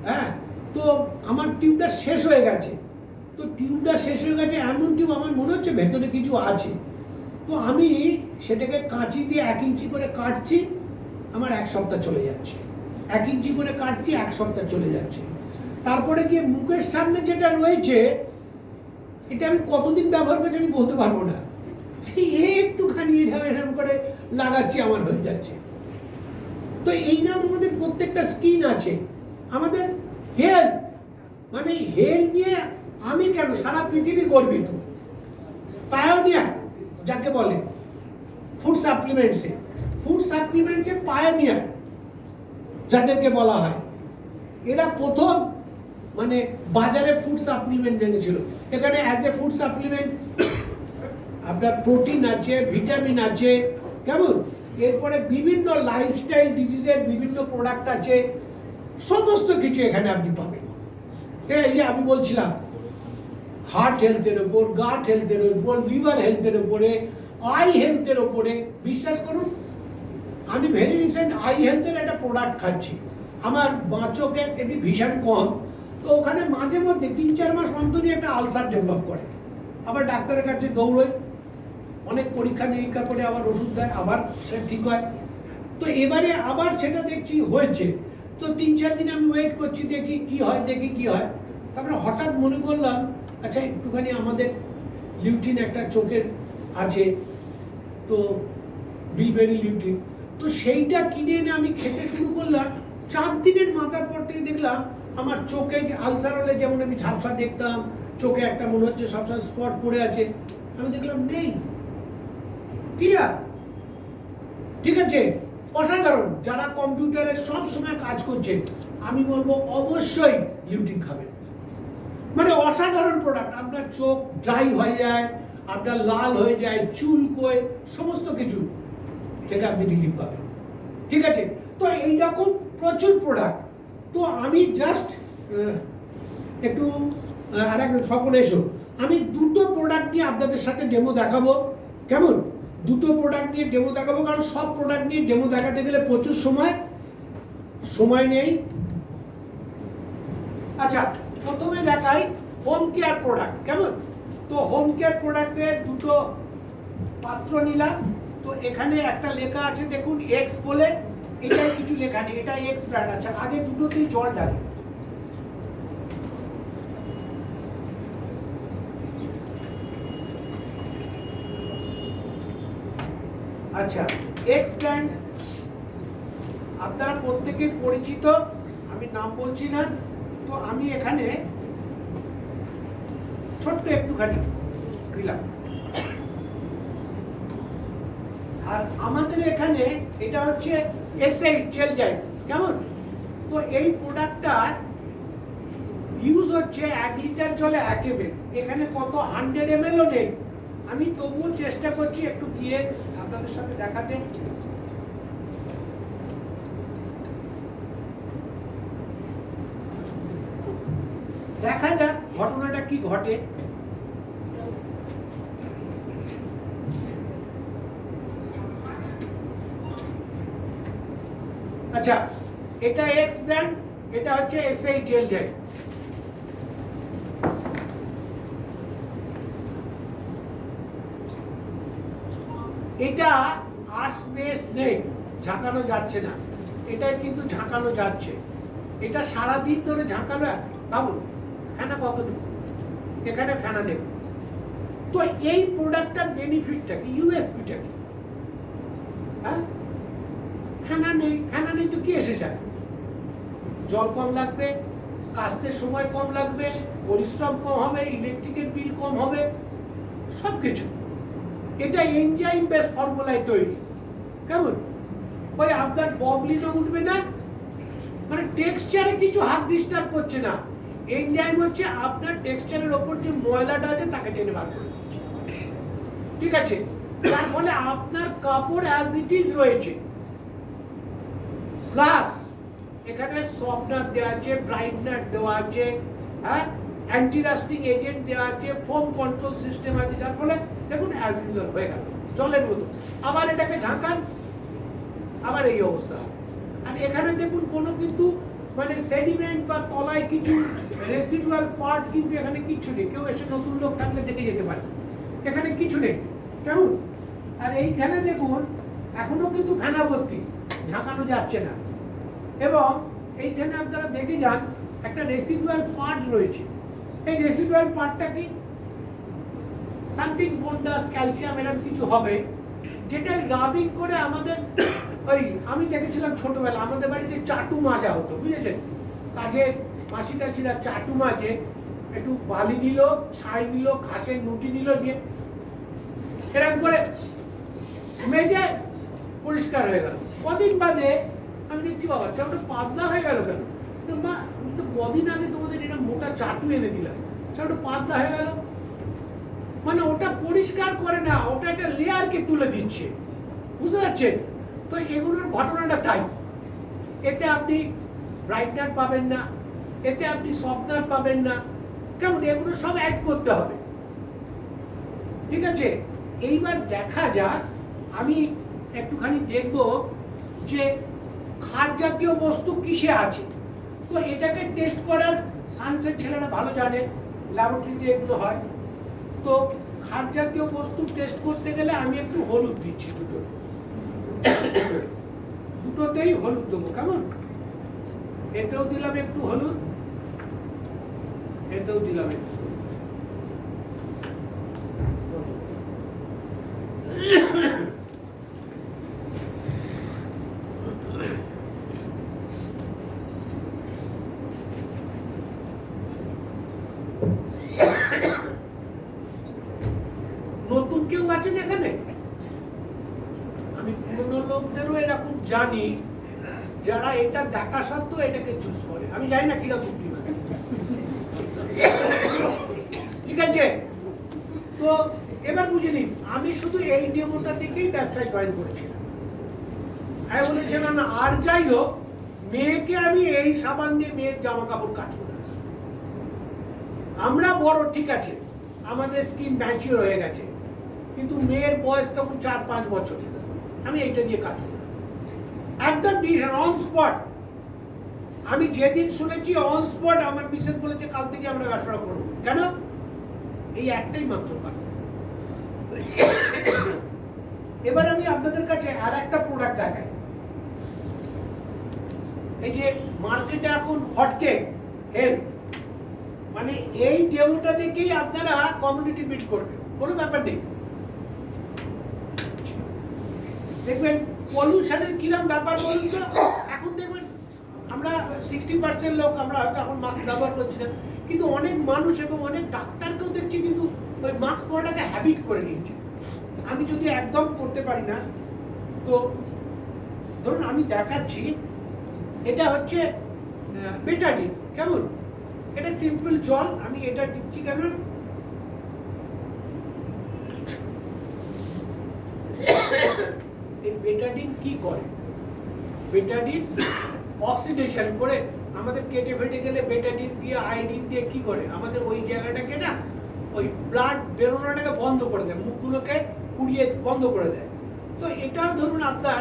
হ্যাঁ। তো আমার টিউবটা শেষ হয়ে গেছে, তো টিউবটা শেষ হয়ে গেছে এমন টিউব, আমার মনে হচ্ছে ভেতরে কিছু আছে। তো আমি সেটাকে কাঁচি দিয়ে 1 ইঞ্চি করে কাটছি, আমার 1 সপ্তাহ চলে যাচ্ছে। 1 ইঞ্চি করে কাটছি, 1 সপ্তাহ চলে যাচ্ছে। তারপরে গিয়ে মুখের সামনে যেটা রয়েছে, এটা আমি কতদিন ব্যবহার করছি আমি বলতে পারবো না, একটুখানি এরকম করে লাগাচ্ছি, আমার হয়ে যাচ্ছে। তো এই নাম আমাদের প্রত্যেকটা স্কিন আছে। আমাদের হেলথ, মানে হেলথ নিয়ে আমি কেন সারা পৃথিবী গর্বিত। পায়োনিয়ার যাকে বলে ফুড সাপ্লিমেন্টসে পায়োনিয়ার যাদেরকে বলা হয়, এরা প্রথম মানে বাজারে ফুড সাপ্লিমেন্ট এনেছিল। এখানে অ্যাজ এ ফুড সাপ্লিমেন্ট আপনার প্রোটিন আছে, ভিটামিন আছে, কেমন, এরপরে বিভিন্ন লাইফস্টাইল ডিজিজের বিভিন্ন প্রোডাক্ট আছে, সমস্ত কিছু এখানে আপনি পাবেন। এই যে আমি বলছিলাম হার্ট হেলথের ওপর, গাট হেলথের ওপর, লিভার হেলথের ওপরে, আই হেলথের ওপরে। বিশ্বাস করুন, আমি ভেরি রিসেন্ট আই হেলথের একটা প্রোডাক্ট খাচ্ছি। আমার বাঁচকের এটি ভিশন কম, তো ওখানে মাঝে মধ্যে 3-4 মাস অন্তরই একটা আলসার ডেভেলপ করে, আবার ডাক্তারের কাছে দৌড়োয়, অনেক পরীক্ষা নিরীক্ষা করে আবার ওষুধ দেয়, আবার সে ঠিক হয়। তো এবারে আবার সেটা দেখছি হয়েছে, তো 3-4 দিন আমি ওয়েট করছি, দেখি কি হয়। তারপরে হঠাৎ মনে করলাম আচ্ছা একটুখানি আমাদের লিউটিন একটা চোখের আছে, তো বিলবেরি লিউটিন, তো সেইটা কিনে এনে আমি খেতে শুরু করলাম। 4 দিনের মাথার পর থেকে দেখলাম আমার চোখে আলসার হলে যেমন আমি ঝাপসা দেখতাম, চোখে একটা মনে হচ্ছে সবসময় স্পট পড়ে আছে, আমি দেখলাম নেই, ক্লিয়ার, ঠিক আছে। অসাধারণ। যারা কম্পিউটারে সব সময় কাজ করছেন আমি বলবো অবশ্যই লিউটিন খাবেন, মানে অসাধারণ প্রোডাক্ট। আপনার চোখ ড্রাই হয়ে যায়, আপনার লাল হয়ে যায়, চুলকোয়, সমস্ত কিছু থেকে আপনি রিলিফ পাবেন, ঠিক আছে। তো এইরকম প্রচুর প্রোডাক্ট। তো আমি জাস্ট একটু আর এক স্বপ্ন এসো, আমি 2টো প্রোডাক্ট নিয়ে আপনাদের সাথে ডেমো দেখাবো, কেমন? 2টো প্রোডাক্ট নিয়ে ডেমো দেখাবো, কারণ সব প্রোডাক্ট নিয়ে ডেমো দেখাতে গেলে প্রচুর সময় নেই। আচ্ছা, প্রথমে দেখাই হোম কেয়ার প্রোডাক্ট, কেমন? তো হোম কেয়ার প্রোডাক্টের 2টো পাত্র নিলাম। তো এখানে একটা লেখা আছে দেখুন এক্স বলে, এটা কিছু লেখা নেই, এটা এক্স ব্র্যান্ড আছে। আগে দুটোতেই জল ঢালি। আচ্ছা, এক্স ব্র্যান্ড আপনারা প্রত্যেকেই পরিচিত, আমি নাম বলছি না। তো আমি এখানে ছোট্ট একটুখানি দিলাম। আর আমাদের এখানে এটা হচ্ছে S8 জেল জেট, কেমন? তো এই প্রোডাক্টটার ইউজ হচ্ছে 1 লিটার জলে 1 ml। এখানে কত 100 ml ও নেই, আমি তবুও চেষ্টা করছি একটু দিয়ে আপনাদের সাথে দেখাতে। দেখা যাক ঘটনাটা কি ঘটে। আচ্ছা, এটা এক্স ব্র্যান্ড, এটা হচ্ছে S8 জেল জেট। এটা আর স্পেস নেই, ঝাঁকানো যাচ্ছে না। এটা কিন্তু ঝাঁকানো যাচ্ছে, এটা সারা দিন ধরে ঝাঁকানো। ভাবুন ফেনা কতটুকু, এখানে ফেনা দেবে। তো এই প্রোডাক্টটার বেনিফিটটা কি, ইউএসপিটা কি? হ্যাঁ, ফেনা নেই, ফেনা নেই তো কি এসে যায়? জল কম লাগবে, কাস্তে সময় কম লাগবে, পরিশ্রম কম হবে, ইলেকট্রিকের বিল কম হবে, সবকিছু। এটা এনজাইম বেস ফর্মুলায় তৈরি, কেমন? ওই আপনার ববলিনও উঠবে না, মানে টেক্সচারে কিছু হাত ডিস্টার্ব করছে না। এনজাইম হচ্ছে আপনার টেক্সচারের ওপর যে ময়লাটা আছে তাকে টেনে বার করে দিচ্ছে, ঠিক আছে? তার ফলে আপনার কাপড় অ্যাজ ইট ইজ রয়েছে। প্লাস এখানে সফটনার দেওয়া আছে, ব্রাইটনার দেওয়া আছে, হ্যাঁ, অ্যান্টি রাস্টিং এজেন্ট দেওয়া আছে, ফোম কন্ট্রোল সিস্টেম আছে, যার ফলে দেখুন অ্যাজ ইউজুয়াল হয়ে গেল, জলের মতো। আবার এটাকে ঝাঁকান, আবার এই অবস্থা। আর এখানে দেখুন কোনো কিন্তু মানে সেডিমেন্ট বা তলায় কিছু রেসিডুয়াল পার্ট কিন্তু এখানে কিছু নেই। কেউ এসে নতুন লোক থাকলে দেখে যেতে পারে, এখানে কিছু নেই, কেমন? আর এইখানে দেখুন এখনো কিন্তু ফেনা ভর্তি, ঝাঁকানো যাচ্ছে না। এবং এইখানে আপনারা দেখে যান একটা রেসিডুয়াল পার্ট রয়েছে। এই রেসিডুয়াল পার্টটা কি? সামথিং বোন ডাস্ট, ক্যালসিয়াম, এরকম কিছু হবে, যেটা রাবিং করে আমাদের ওই আমি দেখেছিলাম ছোটবেলা আমাদের বাড়িতে চাটু মাজা হতো, বুঝেছেন? কাজে মাসি টাসিরা চাটু মাঝে একটু বালি নিল, ছাই নিল, ঘাসের নুটি নিল, দিয়ে এরকম করে মেজে পরিষ্কার হয়ে গেল। কদিন বাদে আমি দেখছি বাবা চাটুটা পাতলা হয়ে গেল কেন? মা আমি তো কদিন আগে তোমাদের এটা মোটা চাটু এনে দিলাম, চাটু পাতলা হয়ে গেল। মানে ওটা পরিষ্কার করে না, ওটা একটা লেয়ারকে তুলে দিচ্ছে, বুঝতে পারছেন? তো এগুলোর ঘটনাটা তাই। এতে আপনি ব্রাইটনার পাবেন না, এতে আপনি সফটনার পাবেন না, কেমন? এগুলো সব অ্যাড করতে হবে, ঠিক আছে? এইবার দেখা যাক, আমি একটুখানি দেখব যে ক্ষার জাতীয় বস্তু কিসে আছে। তো এটাকে টেস্ট করার সায়েন্সের ছেলেরা ভালো জানে, ল্যাবরেটরিতে এগুলো হয়। তো ক্ষার জাতীয় বস্তু টেস্ট করতে গেলে আমি একটু হলুদ দিচ্ছি, দুটোতেই হলুদ দেবো, কেমন? এতেও দিলাম একটু হলুদ, এতেও দিলাম একটু। নতুন কেউ আছেন এখানে? আমি পুরনো লোকদেরও এরকম জানি যারা এটা দেখা সত্ত্বেও এটাকে চুজ করে। আমি জানি না কিরকম বুদ্ধিমান, ঠিক আছে? তো এবার বুঝে নিন, আমি শুধু এই নিয়মটা থেকেই ব্যবসায় জয়েন করেছিলাম। আমি বলেছিলাম না আর যাই হোক, মেয়েকে আমি এই সাবান দিয়ে মেয়ের জামা কাপড় কাজ করে আসি। আমরা বড়, ঠিক আছে, আমাদের স্কিন ম্যাচিওর হয়ে গেছে, কিন্তু মেয়ের বয়স তখন 4-5 বছর, আমি এইটা দিয়ে কাজ করি একদম অন স্পট। আমি যেদিন শুনেছি অন স্পট, আমার মিসেস বলেছে কাল থেকে আমরা ব্যবসা করবো। কেন? এই একটাই মাত্র কারণ। এবার আমি আপনাদের কাছে আর একটা প্রোডাক্ট দেখাই। এই যে মার্কেটে এখন হটকেক হেলথ, মানে এই ডেমোটা দেখেই আপনারা কমিউনিটি বিল্ড করবেন, কোনো ব্যাপার নেই। দেখবেন পলিউশনের কিরম ব্যাপার বলুন তো। এখন দেখবেন আমরা 60% লোক আমরা হয়তো এখন মাস্ক ব্যবহার করছি না, কিন্তু অনেক মানুষ এবং অনেক ডাক্তারকেও দেখছি কিন্তু ওই মাস্ক পরাটাকে হ্যাবিট করে নিয়েছে। আমি যদি একদম করতে পারি না, তো ধরুন আমি দেখাচ্ছি, এটা হচ্ছে বেটাডিন, কেমন? এটা সিম্পল জল, আমি এটা দিচ্ছি কেন, এই বেটাডিন কি করে? বেটাডিন অক্সিডেশন করে আমাদের কেটে ফেটে গেলে বেটাডিন দিয়ে আয়োডিন দিয়ে কি করে, আমাদের ওই জায়গাটাকে না, ওই ব্লাড বেরোনোটাকে বন্ধ করে দেয়, মুখগুলোকে পুড়িয়ে বন্ধ করে দেয়। তো এটা ধরুন আপনার,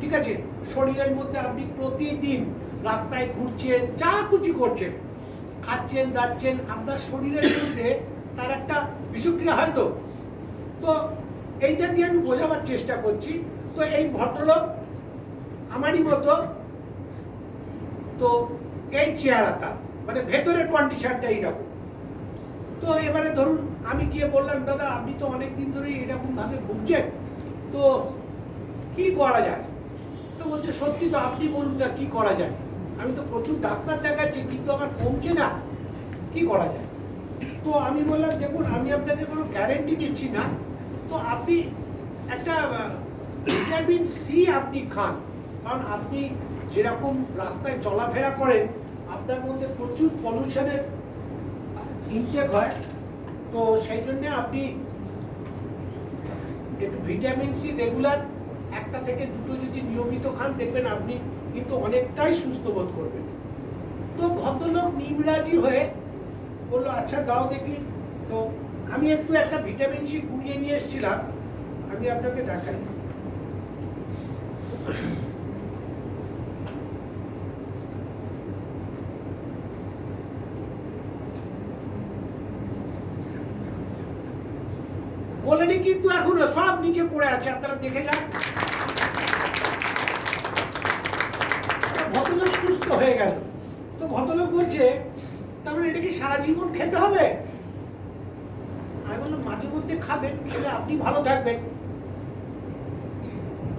ঠিক আছে, শরীরের মধ্যে আপনি প্রতিদিন রাস্তায় ঘুরছেন, যা কিছু করছেন, খাচ্ছেন দাচ্ছেন, আপনার শরীরের মধ্যে তার একটা বিষক্রিয়া হয়। তো এইটা দিয়ে আমি বোঝাবার চেষ্টা করছি। তো এই ভদ্রলোক আমারই মতো, তো এই চেহারাটা, মানে ভেতরের কন্ডিশনটা এইরকম। তো এবারে ধরুন আমি গিয়ে বললাম, দাদা আপনি তো অনেকদিন ধরে এরকম ভাবে ভুগছেন, তো কি করা যায়? তো বলছে, সত্যি তো, আপনি বলুন না কি করা যায়। আমি তো প্রচুর ডাক্তার দেখাচ্ছি, কিন্তু আমার কমছে না, কি করা যায়? তো আমি বললাম, দেখুন আমি আপনাকে কোনো গ্যারেন্টি দিচ্ছি না, তো আপনি একটা ভিটামিন সি আপনি খান, কারণ আপনি যেরকম রাস্তায় চলাফেরা করেন, আপনার মধ্যে প্রচুর পলিউশনের ইনটেক হয়, তো সেই জন্য আপনি একটু ভিটামিন সি রেগুলার 1 থেকে 2 যদি নিয়মিত খান, দেখবেন আপনি কিন্তু অনেকটাই সুস্থ বোধ করবেন। তো ভদ্রলোক নিমরাজি হয়ে বললো, আচ্ছা দাও দেখি। তো আমি একটু একটা ভিটামিন সি কুড়িয়ে নিয়ে এসেছিলাম, আমি আপনাকে দেখাই। গোলেনি কিন্তু এখনো সব নিচে পড়ে আছে, আপনারা দেখে যান। ভদ্রলোক সুস্থ হয়ে গেল। তো ভদ্রলোক বলছে, তারপরে এটা কি সারা জীবন খেতে হবে? আমি বললাম, মাঝে মধ্যে খাবেন, খেলে আপনি ভালো থাকবেন।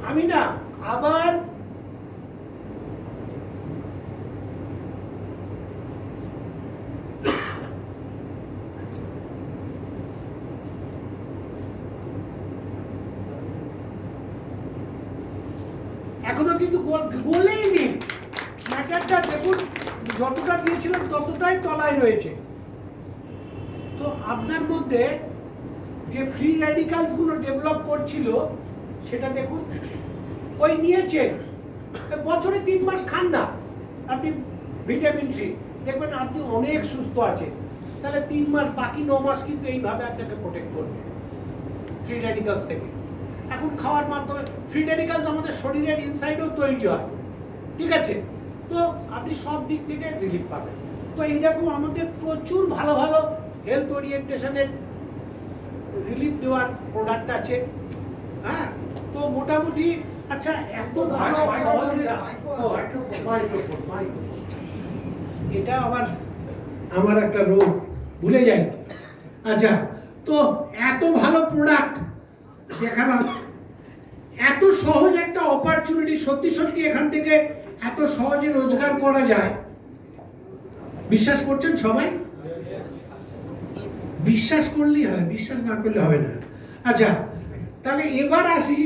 আমি না আবার এখনো কিন্তু গোলেই নেই ম্যাটারটা, দেখুন যতটা দিয়েছিলাম ততটাই তলায় রয়েছে। তো আপনার মধ্যে যে ফ্রি র্যাডিক্যালস গুলো ডেভেলপ করছিল, সেটা দেখুন ওই নিয়েছেন। বছরে 3 মাস খান না আপনি ভিটামিন সি, দেখবেন আপনি অনেক সুস্থ আছেন। তাহলে 3 মাস, বাকি 9 মাস কিন্তু এইভাবে আপনাকে প্রোটেক্ট করবে ফ্রি র্যাডিক্যালস থেকে। এখন খাওয়ার মাধ্যমে ফ্রি র্যাডিক্যালস আমাদের শরীরের ইনসাইডেও তৈরি হয়, ঠিক আছে? তো আপনি সব দিক থেকে রিলিফ পাবেন। তো এইরকম আমাদের প্রচুর ভালো ভালো হেলথ ওরিয়েন্টেশনের রিলিফ দেওয়ার প্রোডাক্ট আছে। হ্যাঁ, তো মোটামুটি আচ্ছা, এত ভালো সহজে এটা আবার আমার একটা রোগ, ভুলে যাই। আচ্ছা, তো এত ভালো প্রোডাক্ট দেখালাম, এত সহজ একটা অপরচুনিটি, সত্যি সত্যি এখান থেকে এত সহজে রোজগার করা যায়, বিশ্বাস করছেন সবাই? বিশ্বাস করলেই হয়, বিশ্বাস না করলে হবে না। আচ্ছা, তাহলে এবার আসি।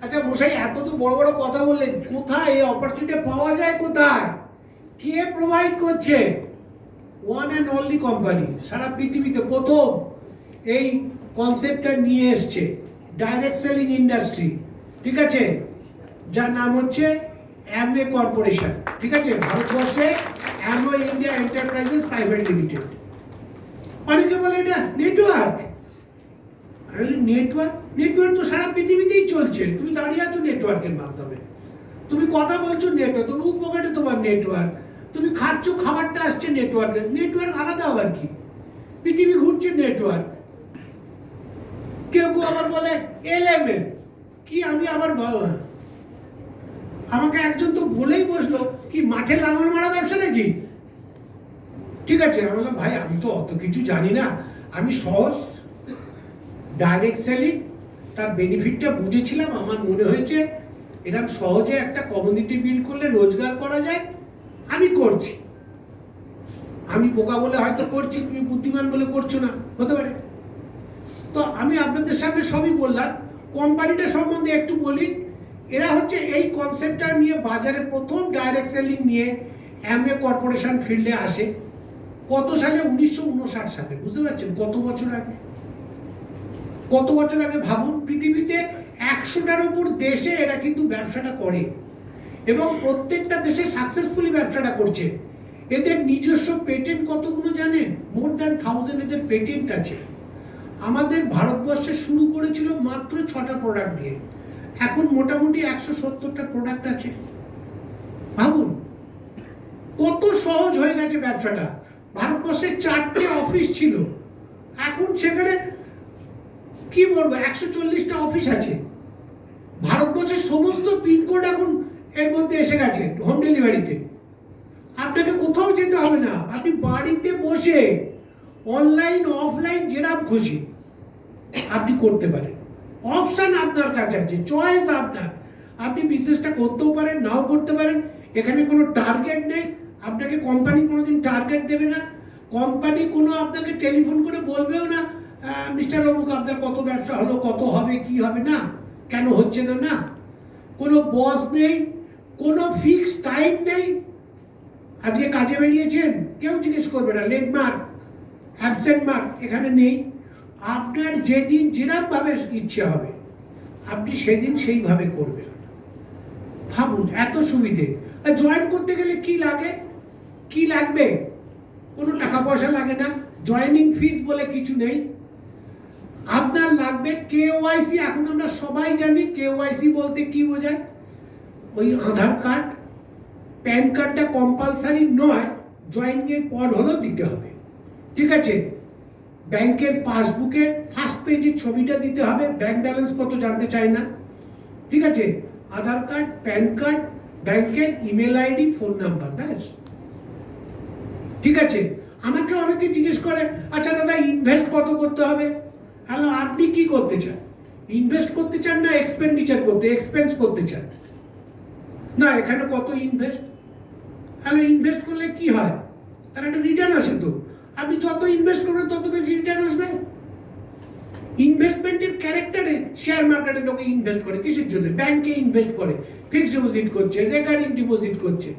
আচ্ছা মশাই, এত তো বড় বড় কথা বললেন, কোথায় এই অপরচুনিটি পাওয়া যায়? কোথায়, কে প্রোভাইড করছে? ওয়ান অ্যান্ড অনলি কোম্পানি সারা পৃথিবীতে প্রথম এই কনসেপ্টটা নিয়ে এসছে, ডাইরেক্ট সেলিং ইন্ডাস্ট্রি, ঠিক আছে, যার নাম হচ্ছে অ্যামওয়ে কর্পোরেশন, ঠিক আছে, ভারতবর্ষে Amway India enterprises private limited. অনেকে বলে এটা নেটওয়ার্ক। আমি বলি, নেটওয়ার্ক? নেটওয়ার্ক তো সারা পৃথিবীতেই চলছে, তুমি দাঁড়িয়ে আছো নেটওয়ার্কের মাধ্যমে, তুমি কথা বলছো নেটওয়ার্ক, তুমি পকেটে তোমার নেটওয়ার্ক, তুমি খাচ্ছ, খাবারটা আসছে নেটওয়ার্কে। নেটওয়ার্ক আলাদা আবার কি? পৃথিবী ঘুরছে নেটওয়ার্ক। কেউ কেউ আবার বলে এলএমএল কি, আমি আবার আমাকে একজন তো বলেই বসলো, কি মাঠে লাঙল মারা ব্যবসা নাকি? ঠিক আছে, আমি বললাম, ভাই আমি তো অত কিছু জানি না, আমি সহজ ডাইরেক্ট সেলিং তার বেনিফিটটা বুঝেছিলাম। আমার মনে হয়েছে এরকম সহজে একটা কমিউনিটি বিল্ড করলে রোজগার করা যায়, আমি করছি। আমি বোকা বলে হয়তো করছি, তুমি বুদ্ধিমান বলে করছো না, হতে পারে। তো আমি আপনাদের সামনে সবই বললাম। কোম্পানিটা সম্বন্ধে একটু বলি। এরা হচ্ছে এই কনসেপ্টটা নিয়ে বাজারে প্রথম ডাইরেক্ট সেলিং নিয়ে অ্যামওয়ে কর্পোরেশন ফিল্ডে আসে কত সালে? 1959 সালে। বুঝতে পারছেন কত বছর আগে? কত বছর আগে ভাবুন। পৃথিবীতে 100টার উপর দেশে এরা কিন্তু ব্যবসাটা করে এবং প্রত্যেকটা দেশে সাকসেসফুলি ব্যবসাটা করছে। এদের নিজস্ব পেটেন্ট কতগুলো জানেন? মোর দ্যান 1000 এদের পেটেন্ট আছে। আমাদের ভারতবর্ষে শুরু করেছিল মাত্র 6টা প্রোডাক্ট দিয়ে, এখন মোটামুটি 170টা প্রোডাক্ট আছে। ভাবুন কত সহজ হয়ে গেছে ব্যবসাটা। ভারতবর্ষে 4টে অফিস ছিল, এখন সেখানে কি বলবো 140টা অফিস আছে। ভারতবর্ষের সমস্ত পিনকোড এখন এর মধ্যে এসে গেছে হোম ডেলিভারিতে। আপনাকে কোথাও যেতে হবে না, আপনি বাড়িতে বসে অনলাইন অফলাইন যেরকম খুশি আপনি করতে পারেন। অপশন আপনার কাছে আছে, চয়েস আপনার। আপনি বিজনেসটা করতেও পারেন, নাও করতে পারেন। এখানে কোনো টার্গেট নেই, আপনাকে কোম্পানি কোনোদিন টার্গেট দেবে না। কোম্পানি কোনো আপনাকে টেলিফোন করে বলবেও না মিস্টার অমুক আপনার কত ব্যবসা হলো, কত হবে, কি হবে, না কেন হচ্ছে না। না, কোনো বস নেই, কোনো ফিক্স টাইম নেই। আজকে কাজে বেরিয়েছেন, কেউ জিজ্ঞেস করবে না। লেট মার্ক, অ্যাবসেন্ট মার্ক এখানে নেই। আপনার যেদিন যেরকমভাবে ইচ্ছে হবে আপনি সেদিন সেইভাবে করবেন। ভাবুন এত সুবিধে। জয়েন করতে গেলে কি লাগে, কি লাগবে? কোনো টাকা পয়সা লাগে না, জয়েনিং ফিস বলে কিছু নেই। আপনার লাগবে KYC। এখন আমরা সবাই জানি KYC বলতে কি বোঝায়। ওই আধার কার্ড, প্যান কার্ডটা কম্পালসারি নয়, জয়েনিং এর পর হলেও দিতে হবে, ঠিক আছে। ব্যাংকের পাসবুকের ফার্স্ট পেজের ছবিটা দিতে হবে, ব্যাংক ব্যালেন্স কত জানতে চায় না, ঠিক আছে। আধার কার্ড, প্যান কার্ড, ব্যাংকের ইমেল আইডি, ফোন নাম্বার, ব্যাস, ঠিক আছে। আমাকে অনেকে জিজ্ঞেস করে আচ্ছা দাদা ইনভেস্ট কত করতে হবে? হ্যালো, আপনি কি করতে চান? ইনভেস্ট করতে চান না এক্সপেন্ডিচার করতে, এক্সপেন্স করতে চান? না, এখানে কত ইনভেস্ট? হ্যালো, ইনভেস্ট করলে কি হয়? তার একটা রিটার্ন আসে। তো আপনি যত ইনভেস্ট করবেন তত বেশি রিটার্ন আসবে। ইনভেস্টমেন্টের ক্যারেক্টারে শেয়ার মার্কেটে লোকে ইনভেস্ট করে কিসের জন্য? ব্যাংকে ইনভেস্ট করে, ফিক্সড ডিপোজিট করছে, রেকারিং ডিপোজিট করছে।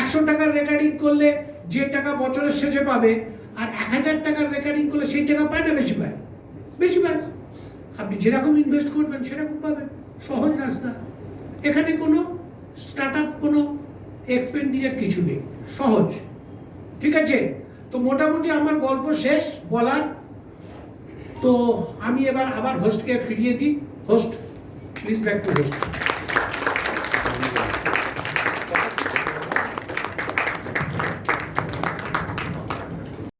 100 টাকার রেকারিং করলে যে টাকা বছরের শেষে পাবে, আর 1000 টাকার রেকারিং করলে সেই টাকা পায় না বেশি পায়? বেশি পায়। আপনি যেরকম ইনভেস্ট করবেন সেরকম পাবেন। সহজ রাস্তা। এখানে কোনো স্টার্ট আপ, কোনো এক্সপেন্ডিচার কিছু নেই, সহজ, ঠিক আছে। তো মোটামুটি আমার গল্প শেষ বলার। তো আমি এবার আবার হোস্টকে ফিরিয়ে দিই। Host please back to host.